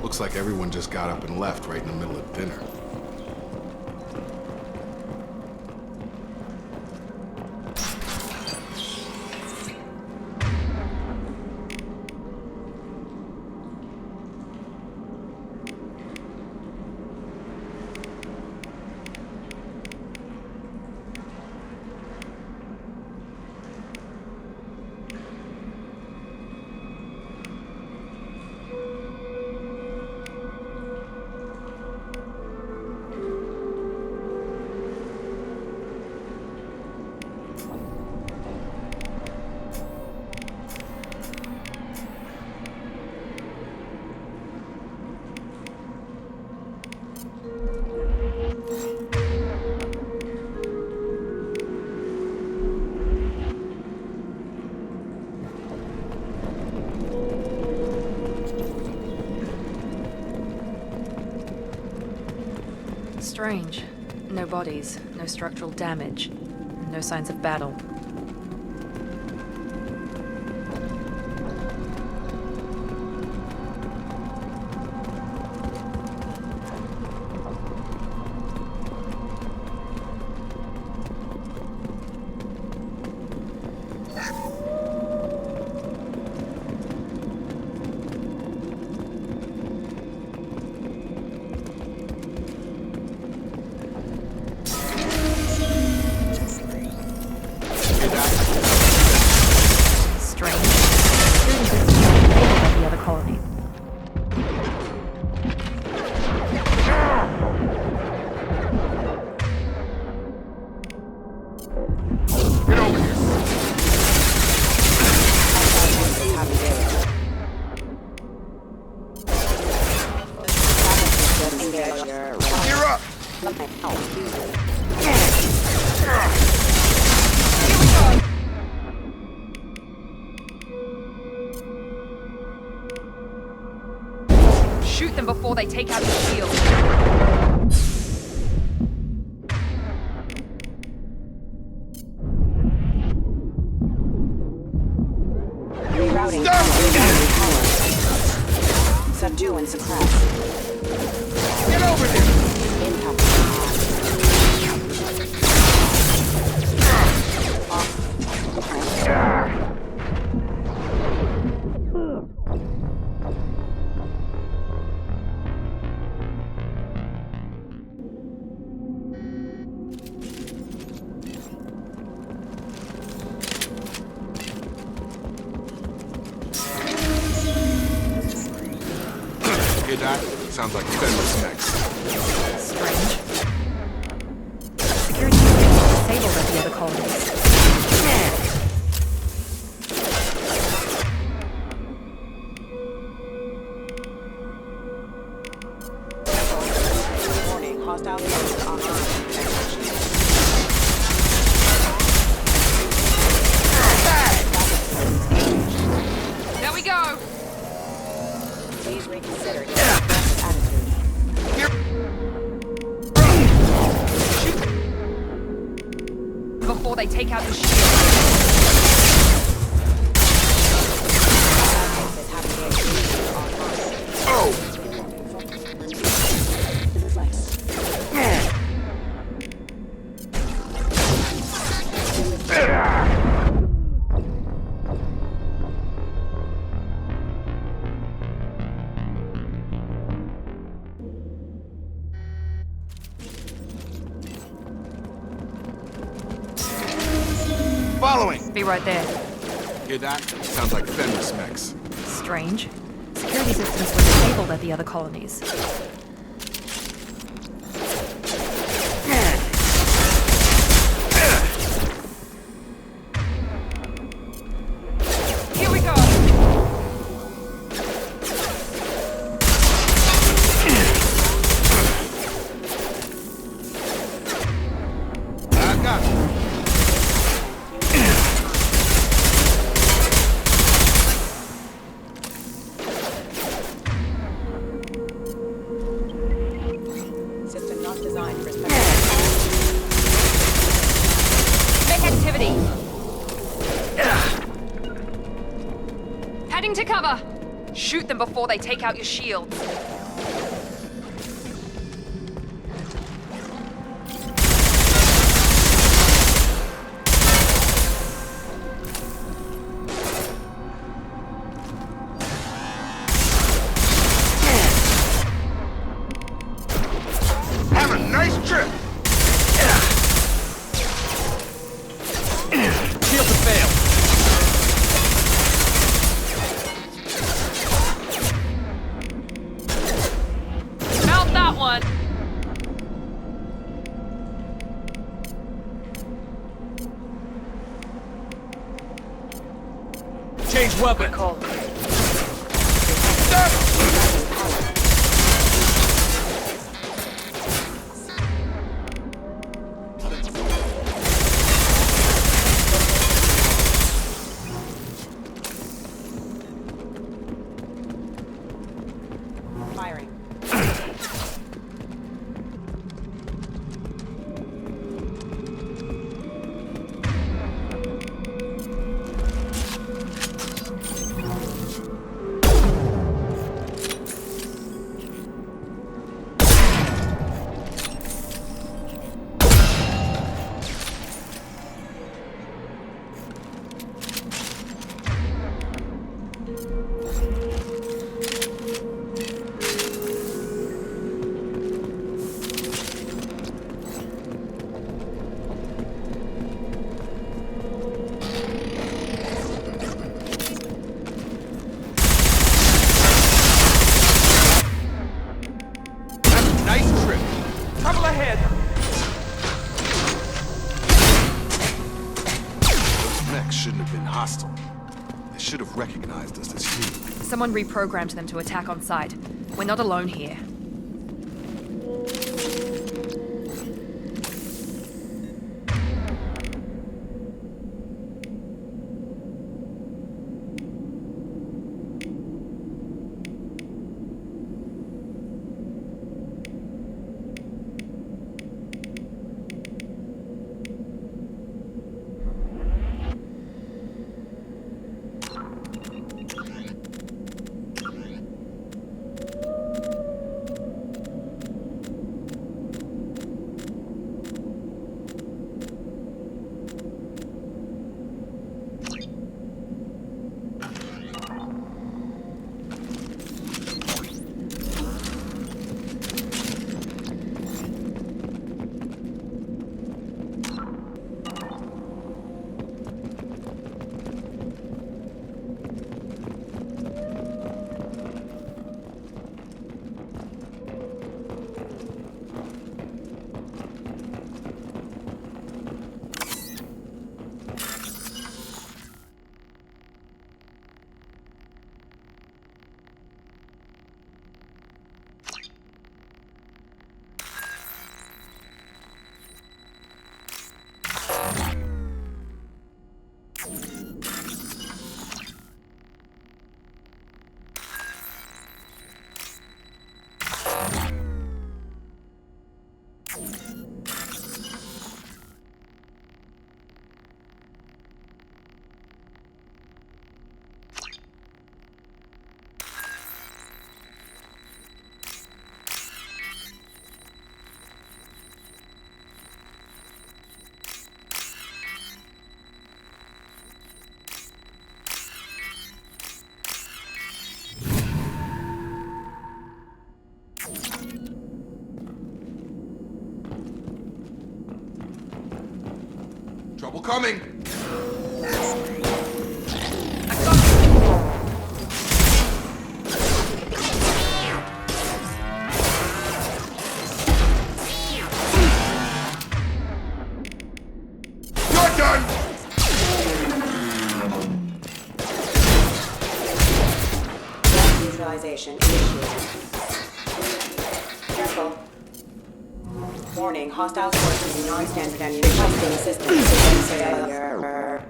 Looks like everyone just got up and left right in the middle of dinner. Strange. No bodies, no structural damage, no signs of battle. something else. Shoot them before they take out the shield. Rerouting. Subdue and suppress. Get over here! Hear that? Sounds like Fenris next. Strange. Security systems are disabled at the other colonies. Warning, hostile forces online. There we go! Please reconsider your aggressive attitude. Before they take out the shield. Oh! Following! Be right there. Hear that? Sounds like Fenris mechs. Strange. Security systems were disabled at the other colonies. Here we go! I got you. System not designed for Make activity! Heading to cover! Shoot them before they take out your shields. Have a nice trip! Shield to fail. Mount that one! Change weapon. Call. firing. Shouldn't have been hostile. They should have recognized us as human. Someone reprogrammed them to attack on sight. We're not alone here. Trouble coming! You're done! Neutralization initiated. Careful. Warning, hostile forces in non-standard ammunition. Requesting assistance. System failure.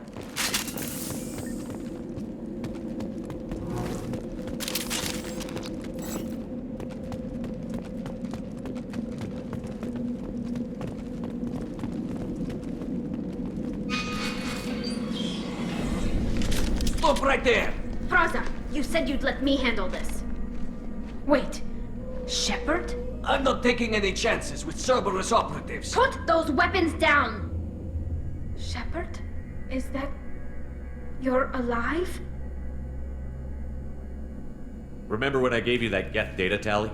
Stop right there! Praza, you said you'd let me handle this. Wait, Shepard? I'm not taking any chances with Cerberus operatives. Put those weapons down! Shepard? Is that... you're alive? Remember when I gave you that Geth data tally?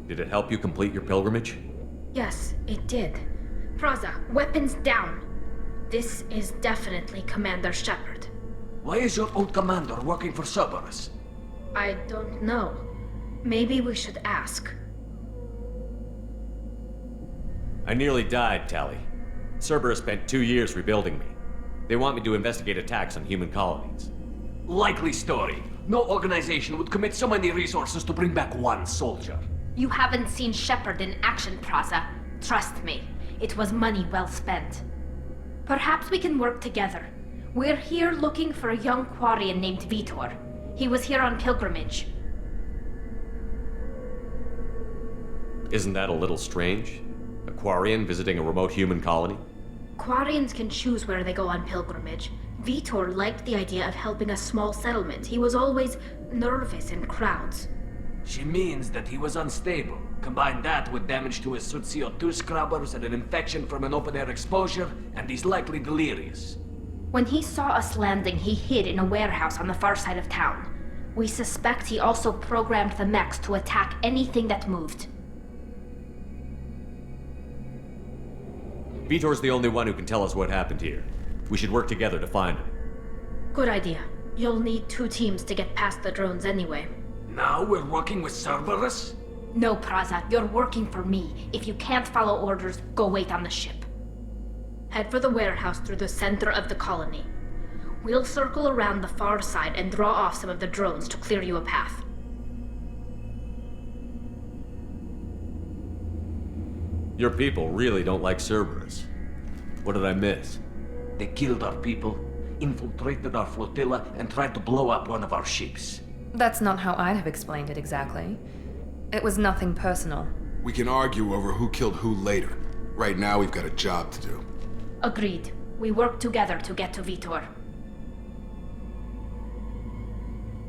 Did it help you complete your pilgrimage? Yes, it did. Praza, weapons down! This is definitely Commander Shepard. Why is your old commander working for Cerberus? I don't know. Maybe we should ask. I nearly died, Tali. Cerberus spent 2 years rebuilding me. They want me to investigate attacks on human colonies. Likely story. No organization would commit so many resources to bring back one soldier. You haven't seen Shepard in action, Praza. Trust me, it was money well spent. Perhaps we can work together. We're here looking for a young Quarian named Veetor. He was here on pilgrimage. Isn't that a little strange? A Quarian visiting a remote human colony? Quarians can choose where they go on pilgrimage. Veetor liked the idea of helping a small settlement. He was always nervous in crowds. She means that he was unstable. Combine that with damage to his suit CO2 scrubbers and an infection from an open-air exposure, and he's likely delirious. When he saw us landing, he hid in a warehouse on the far side of town. We suspect he also programmed the mechs to attack anything that moved. Veetor's the only one who can tell us what happened here. We should work together to find him. Good idea. You'll need 2 teams to get past the drones anyway. Now we're working with Cerberus? No, Praza, you're working for me. If you can't follow orders, go wait on the ship. Head for the warehouse through the center of the colony. We'll circle around the far side and draw off some of the drones to clear you a path. Your people really don't like Cerberus. What did I miss? They killed our people, infiltrated our flotilla, and tried to blow up one of our ships. That's not how I'd have explained it exactly. It was nothing personal. We can argue over who killed who later. Right now, we've got a job to do. Agreed. We work together to get to Veetor.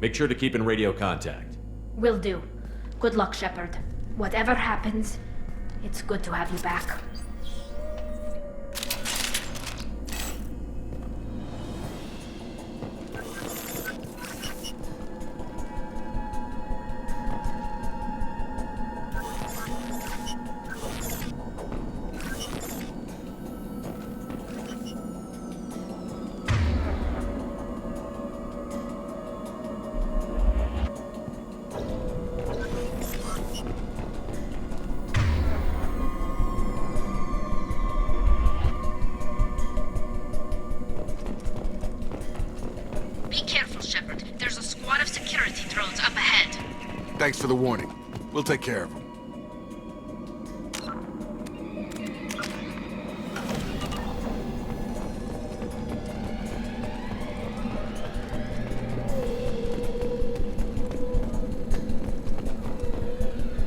Make sure to keep in radio contact. Will do. Good luck, Shepard. Whatever happens, it's good to have you back. Thanks for the warning. We'll take care of them.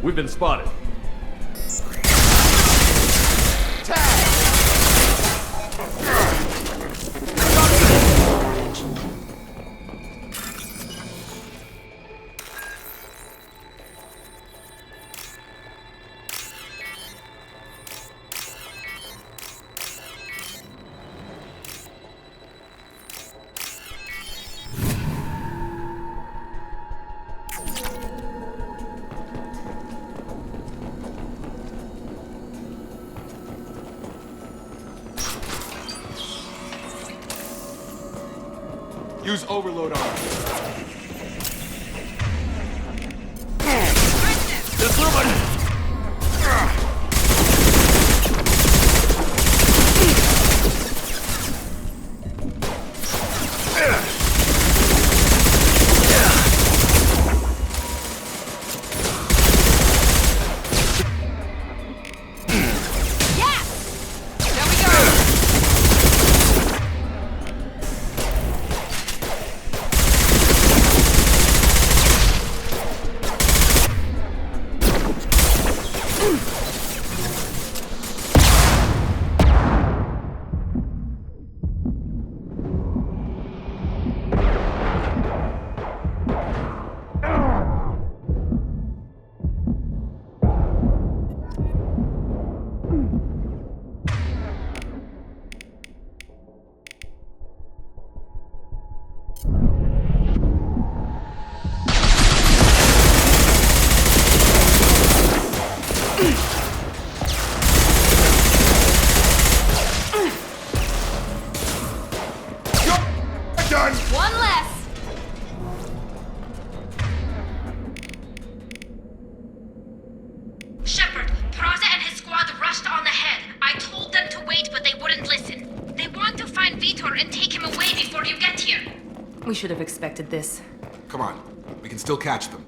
We've been spotted. Use overload on him. This woman! We should have expected this. Come on, we can still catch them.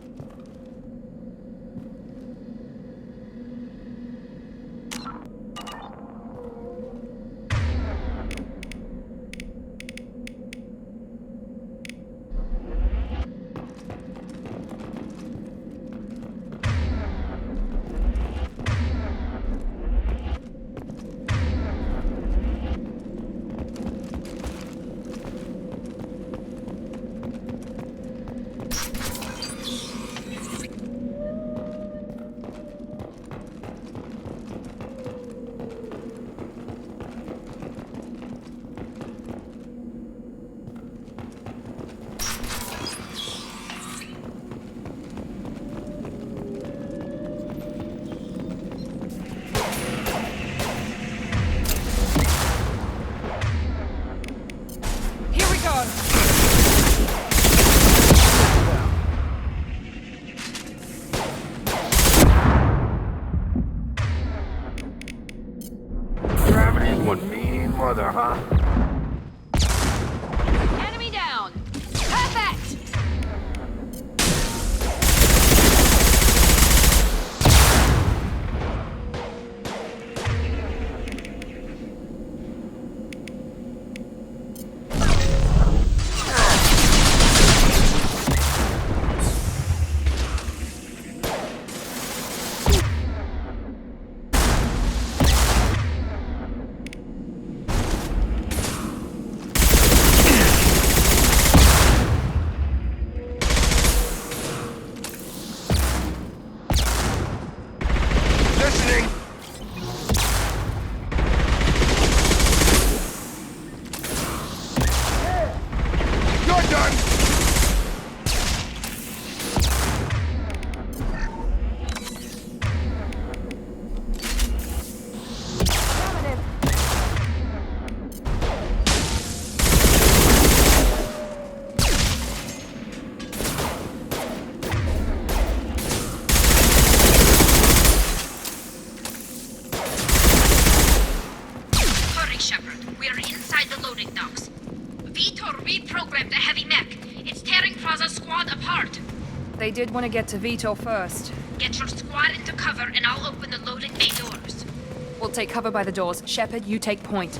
Enemy down! Perfect! They did want to get to Veetor first. Get your squad into cover and I'll open the loading bay doors. We'll take cover by the doors. Shepard, you take point.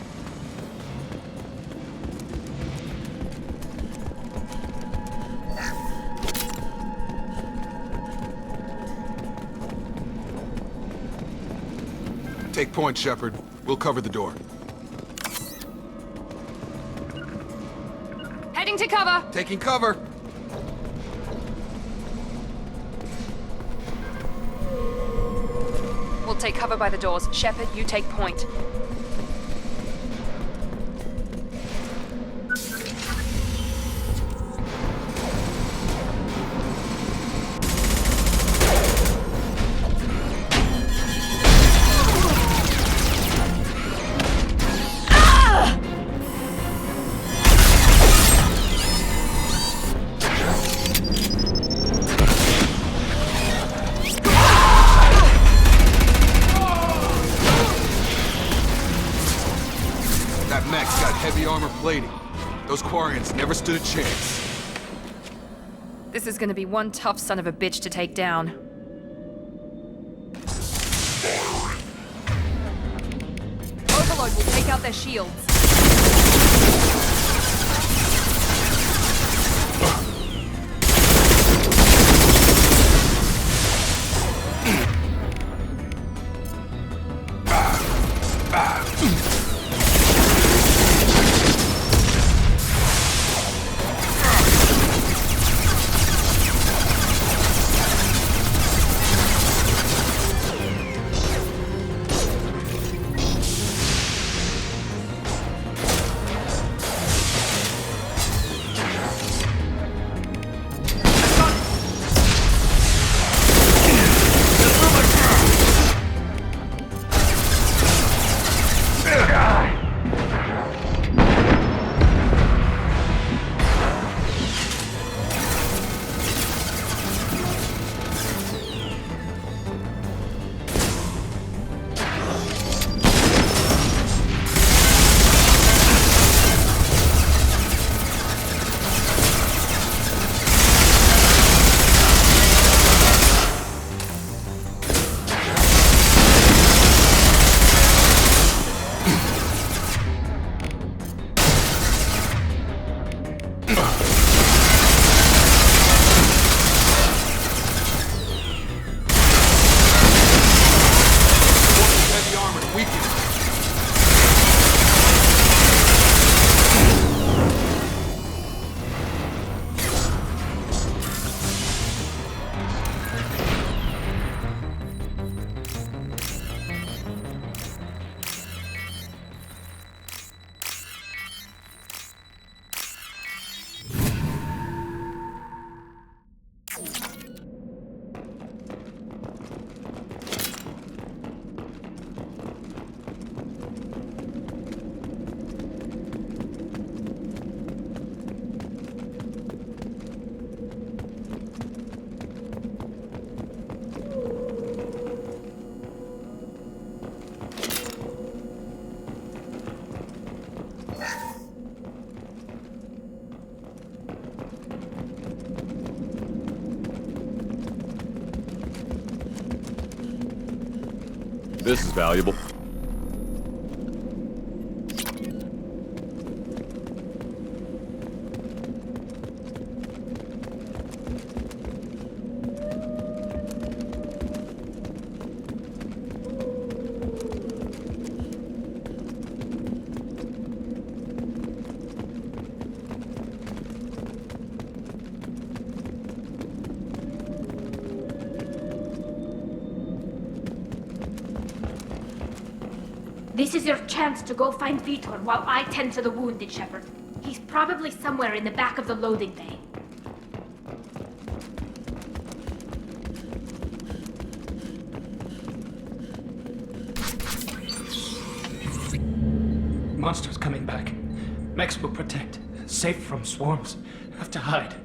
Take point, Shepard. We'll cover the door. Heading to cover! Taking cover! We'll take cover by the doors. Shepard, you take point. armor plating. Those Quarians never stood a chance. This is gonna be one tough son of a bitch to take down. Overload will take out their shields. This is valuable. This is your chance to go find Veetor while I tend to the wounded, Shepard. He's probably somewhere in the back of the loading bay. Monsters coming back. Mechs will protect. Safe from swarms. Have to hide.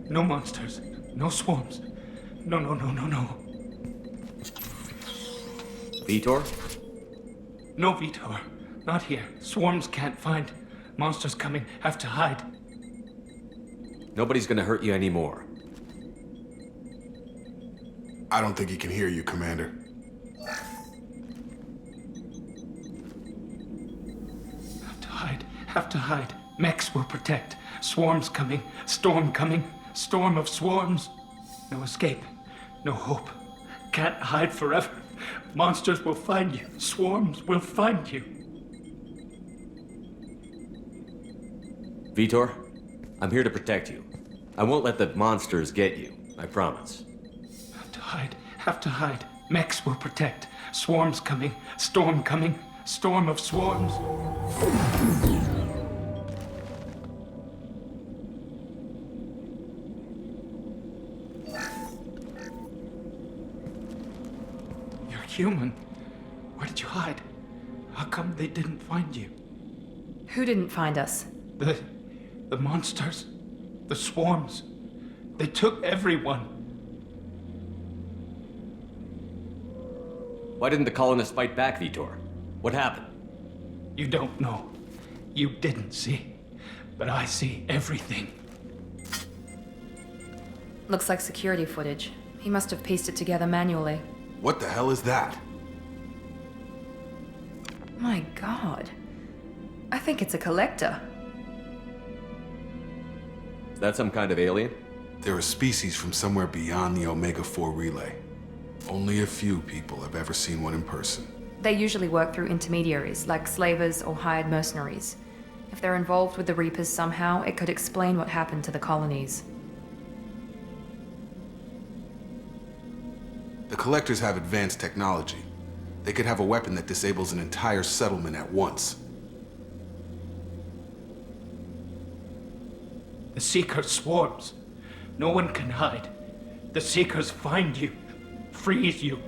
No monsters. No swarms. No. Veetor? No Veetor. Not here. Swarms can't find. Monsters coming. Have to hide. Nobody's gonna hurt you anymore. I don't think he can hear you, Commander. Have to hide. Mechs will protect. Swarms coming. Storm coming. Storm of swarms. No escape. No hope. Can't hide forever. Monsters will find you. Swarms will find you. Veetor, I'm here to protect you. I won't let the monsters get you. I promise. Have to hide. Mechs will protect. Swarms coming. Storm coming. Storm of swarms. You're human. Where did you hide? How come they didn't find you? Who didn't find us? The monsters. The swarms. They took everyone. Why didn't the colonists fight back, Veetor? What happened? You don't know. you didn't see. But I see everything. Looks like security footage. He must have pieced it together manually. What the hell is that? My god. I think it's a collector. Is that some kind of alien? They're a species from somewhere beyond the Omega-4 relay. Only a few people have ever seen one in person. They usually work through intermediaries, like slavers or hired mercenaries. If they're involved with the Reapers somehow, it could explain what happened to the colonies. The Collectors have advanced technology. They could have a weapon that disables an entire settlement at once. The Seeker swarms. No one can hide. The Seekers find you, freeze you,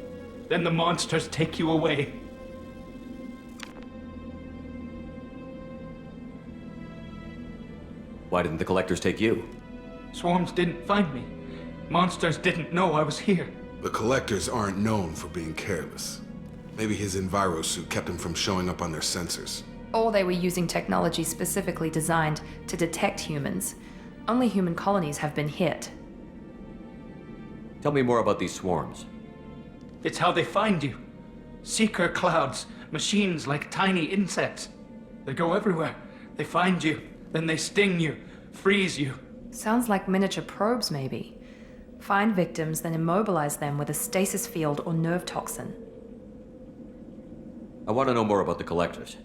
then the monsters take you away. Why didn't the Collectors take you? Swarms didn't find me. Monsters didn't know I was here. The Collectors aren't known for being careless. Maybe his enviro suit kept him from showing up on their sensors. Or they were using technology specifically designed to detect humans. Only human colonies have been hit. Tell me more about these swarms. It's how they find you. Seeker clouds, machines like tiny insects. They go everywhere. They find you, then they sting you, freeze you. Sounds like miniature probes, maybe. Find victims, then immobilize them with a stasis field or nerve toxin. I want to know more about the Collectors.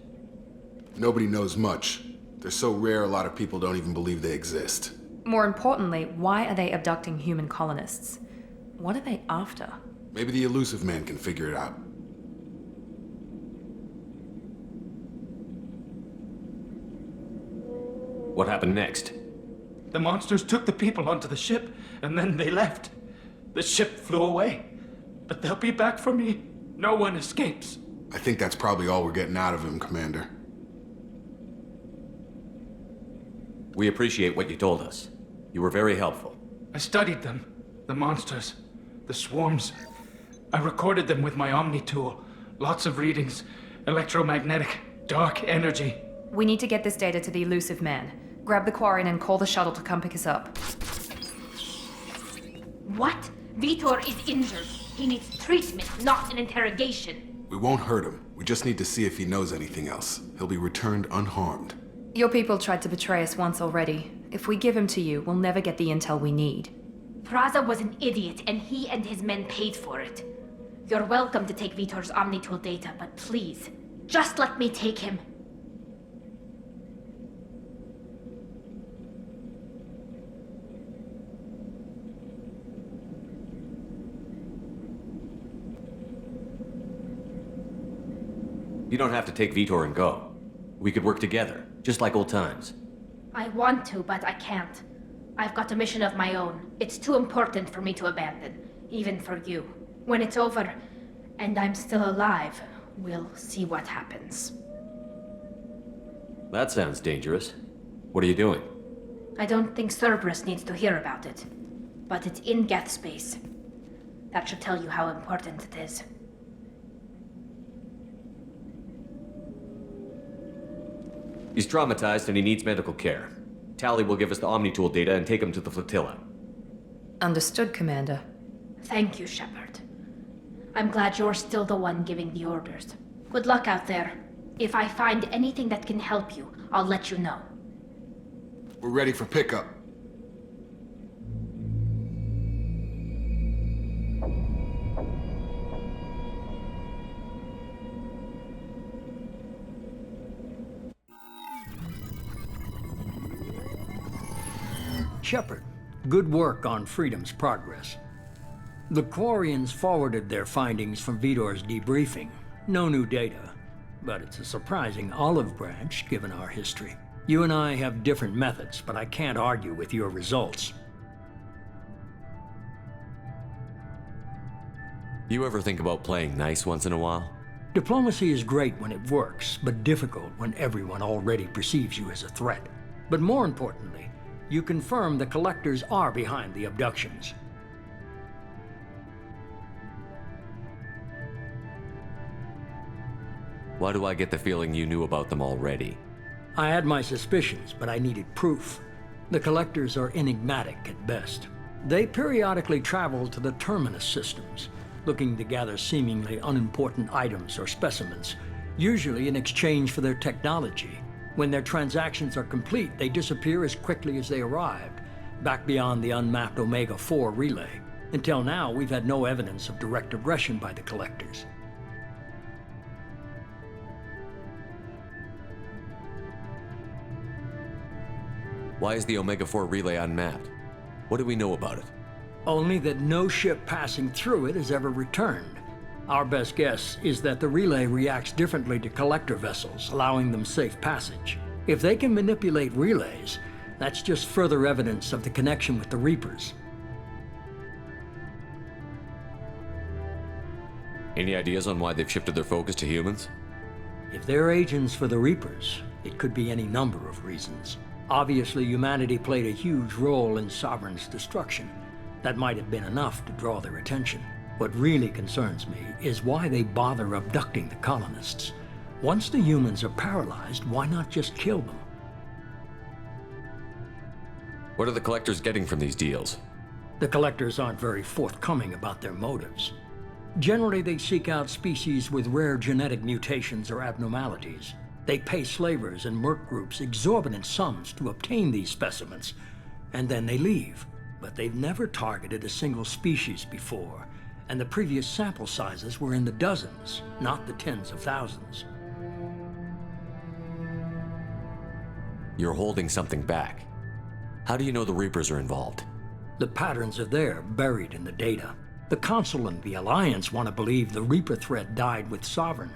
Nobody knows much. They're so rare, a lot of people don't even believe they exist. More importantly, why are they abducting human colonists? What are they after? Maybe the Illusive Man can figure it out. What happened next? The monsters took the people onto the ship, and then they left. The ship flew away. But they'll be back for me. No one escapes. I think that's probably all we're getting out of him, Commander. We appreciate what you told us. You were very helpful. I studied them. The monsters. The swarms. I recorded them with my Omni tool. Lots of readings. Electromagnetic. Dark energy. We need to get this data to the Illusive Man. Grab the Quarian and call the shuttle to come pick us up. What? Veetor is injured. He needs treatment, not an interrogation. We won't hurt him. We just need to see if he knows anything else. He'll be returned unharmed. Your people tried to betray us once already. If we give him to you, we'll never get the intel we need. Praza was an idiot, and he and his men paid for it. You're welcome to take Veetor's Omnitool data, but please, just let me take him. You don't have to take Veetor and go. We could work together, just like old times. I want to, but I can't. I've got a mission of my own. It's too important for me to abandon, even for you. When it's over, and I'm still alive, we'll see what happens. That sounds dangerous. What are you doing? I don't think Cerberus needs to hear about it, but it's in Geth space. That should tell you how important it is. He's traumatized and he needs medical care. Tali will give us the Omnitool data and take him to the flotilla. Understood, Commander. Thank you, Shepard. I'm glad you're still the one giving the orders. Good luck out there. If I find anything that can help you, I'll let you know. We're ready for pickup. Shepard, good work on Freedom's progress. The Quarians forwarded their findings from Veetor's debriefing. No new data, but it's a surprising olive branch given our history. You and I have different methods, but I can't argue with your results. You ever think about playing nice once in a while? Diplomacy is great when it works, but difficult when everyone already perceives you as a threat. But more importantly, you confirm the Collectors are behind the abductions. Why do I get the feeling you knew about them already? I had my suspicions, but I needed proof. The Collectors are enigmatic at best. They periodically travel to the Terminus systems, looking to gather seemingly unimportant items or specimens, usually in exchange for their technology. When their transactions are complete, they disappear as quickly as they arrived, back beyond the unmapped Omega-4 relay. Until now, we've had no evidence of direct aggression by the Collectors. Why is the Omega-4 relay unmapped? What do we know about it? Only that no ship passing through it has ever returned. Our best guess is that the relay reacts differently to Collector vessels, allowing them safe passage. If they can manipulate relays, that's just further evidence of the connection with the Reapers. Any ideas on why they've shifted their focus to humans? If they're agents for the Reapers, it could be any number of reasons. Obviously, humanity played a huge role in Sovereign's destruction. That might have been enough to draw their attention. What really concerns me is why they bother abducting the colonists. Once the humans are paralyzed, why not just kill them? What are the Collectors getting from these deals? The Collectors aren't very forthcoming about their motives. Generally, they seek out species with rare genetic mutations or abnormalities. They pay slavers and merc groups exorbitant sums to obtain these specimens, and then they leave. But they've never targeted a single species before, and the previous sample sizes were in the dozens, not the tens of thousands. You're holding something back. How do you know the Reapers are involved? The patterns are there, buried in the data. The Council and the Alliance want to believe the Reaper threat died with Sovereign.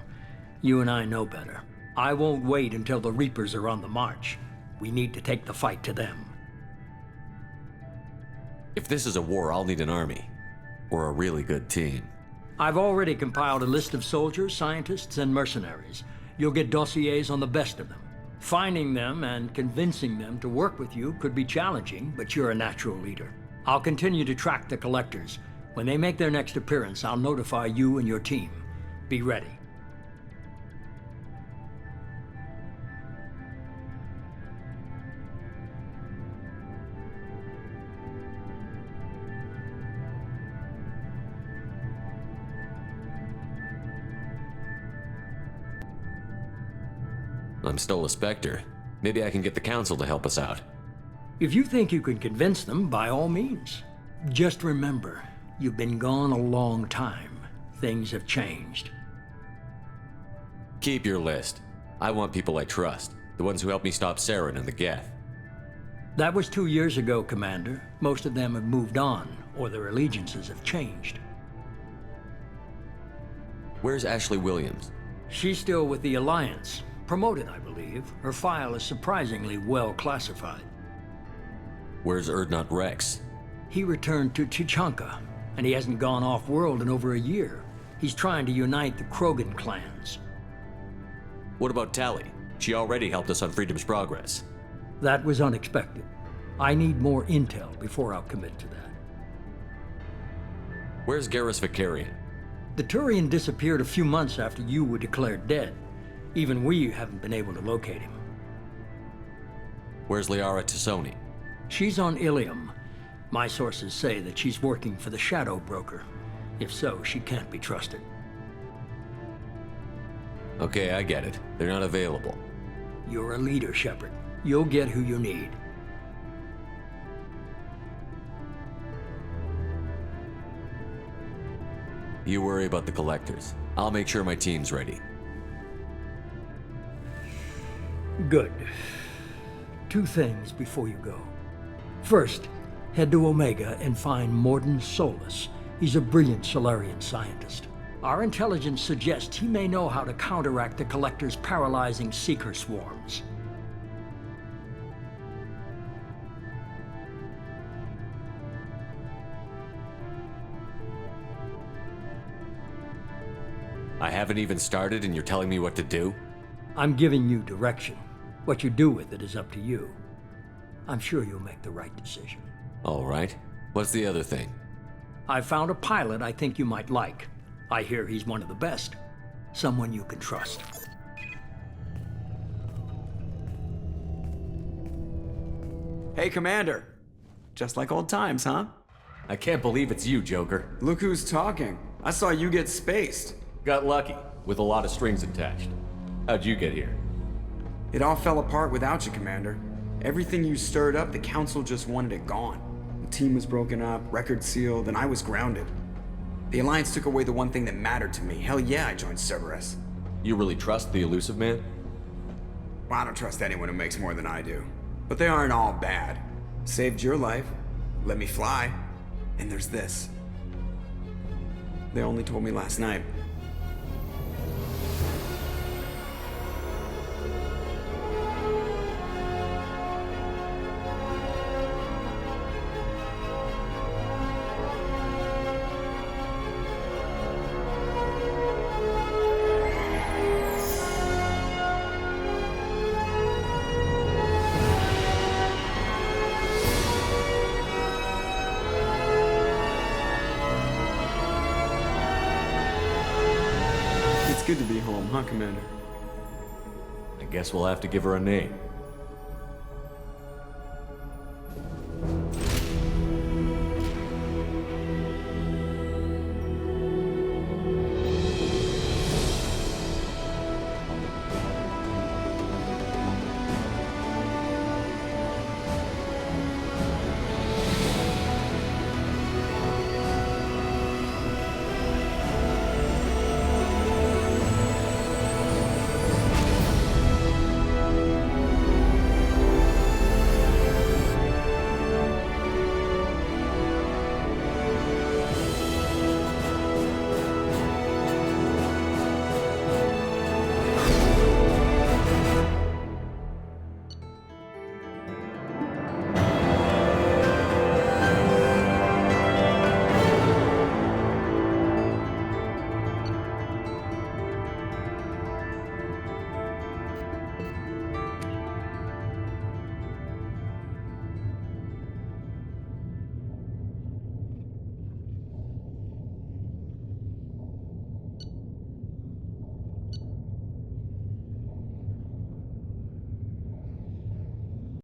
You and I know better. I won't wait until the Reapers are on the march. We need to take the fight to them. If this is a war, I'll need an army. Or a really good team. I've already compiled a list of soldiers, scientists, and mercenaries. You'll get dossiers on the best of them. Finding them and convincing them to work with you could be challenging, but you're a natural leader. I'll continue to track the Collectors. When they make their next appearance, I'll notify you and your team. Be ready. I'm still a Spectre. Maybe I can get the Council to help us out. If you think you can convince them, by all means. Just remember, you've been gone a long time. Things have changed. Keep your list. I want people I trust. The ones who helped me stop Saren and the Geth. That was 2 years ago, Commander. Most of them have moved on, or their allegiances have changed. Where's Ashley Williams? She's still with the Alliance. Promoted, I believe. Her file is surprisingly well classified. Where's Erdnot Rex? He returned to Chichanka, and he hasn't gone off-world in over a year. He's trying to unite the Krogan clans. What about Tali? She already helped us on Freedom's Progress. That was unexpected. I need more intel before I'll commit to that. Where's Garrus Vicarian? The Turian disappeared a few months after you were declared dead. Even we haven't been able to locate him. Where's Liara Tassoni? She's on Ilium. My sources say that she's working for the Shadow Broker. If so, she can't be trusted. Okay, I get it. They're not available. You're a leader, Shepard. You'll get who you need. You worry about the Collectors. I'll make sure my team's ready. Good. 2 things before you go. First, head to Omega and find Mordin Solus. He's a brilliant Solarian scientist. Our intelligence suggests he may know how to counteract the Collector's paralyzing Seeker swarms. I haven't even started and you're telling me what to do? I'm giving you direction. What you do with it is up to you. I'm sure you'll make the right decision. All right. What's the other thing? I found a pilot I think you might like. I hear he's one of the best. Someone you can trust. Hey, Commander. Just like old times, huh? I can't believe it's you, Joker. Look who's talking. I saw you get spaced. Got lucky, with a lot of strings attached. How'd you get here? It all fell apart without you, Commander. Everything you stirred up, the Council just wanted it gone. The team was broken up, record sealed, and I was grounded. The Alliance took away the one thing that mattered to me. Hell yeah, I joined Cerberus. You really trust the Illusive Man? Well, I don't trust anyone who makes more than I do. But they aren't all bad. Saved your life, let me fly, and there's this. They only told me last night. It's good to be home, huh, Commander? I guess we'll have to give her a name.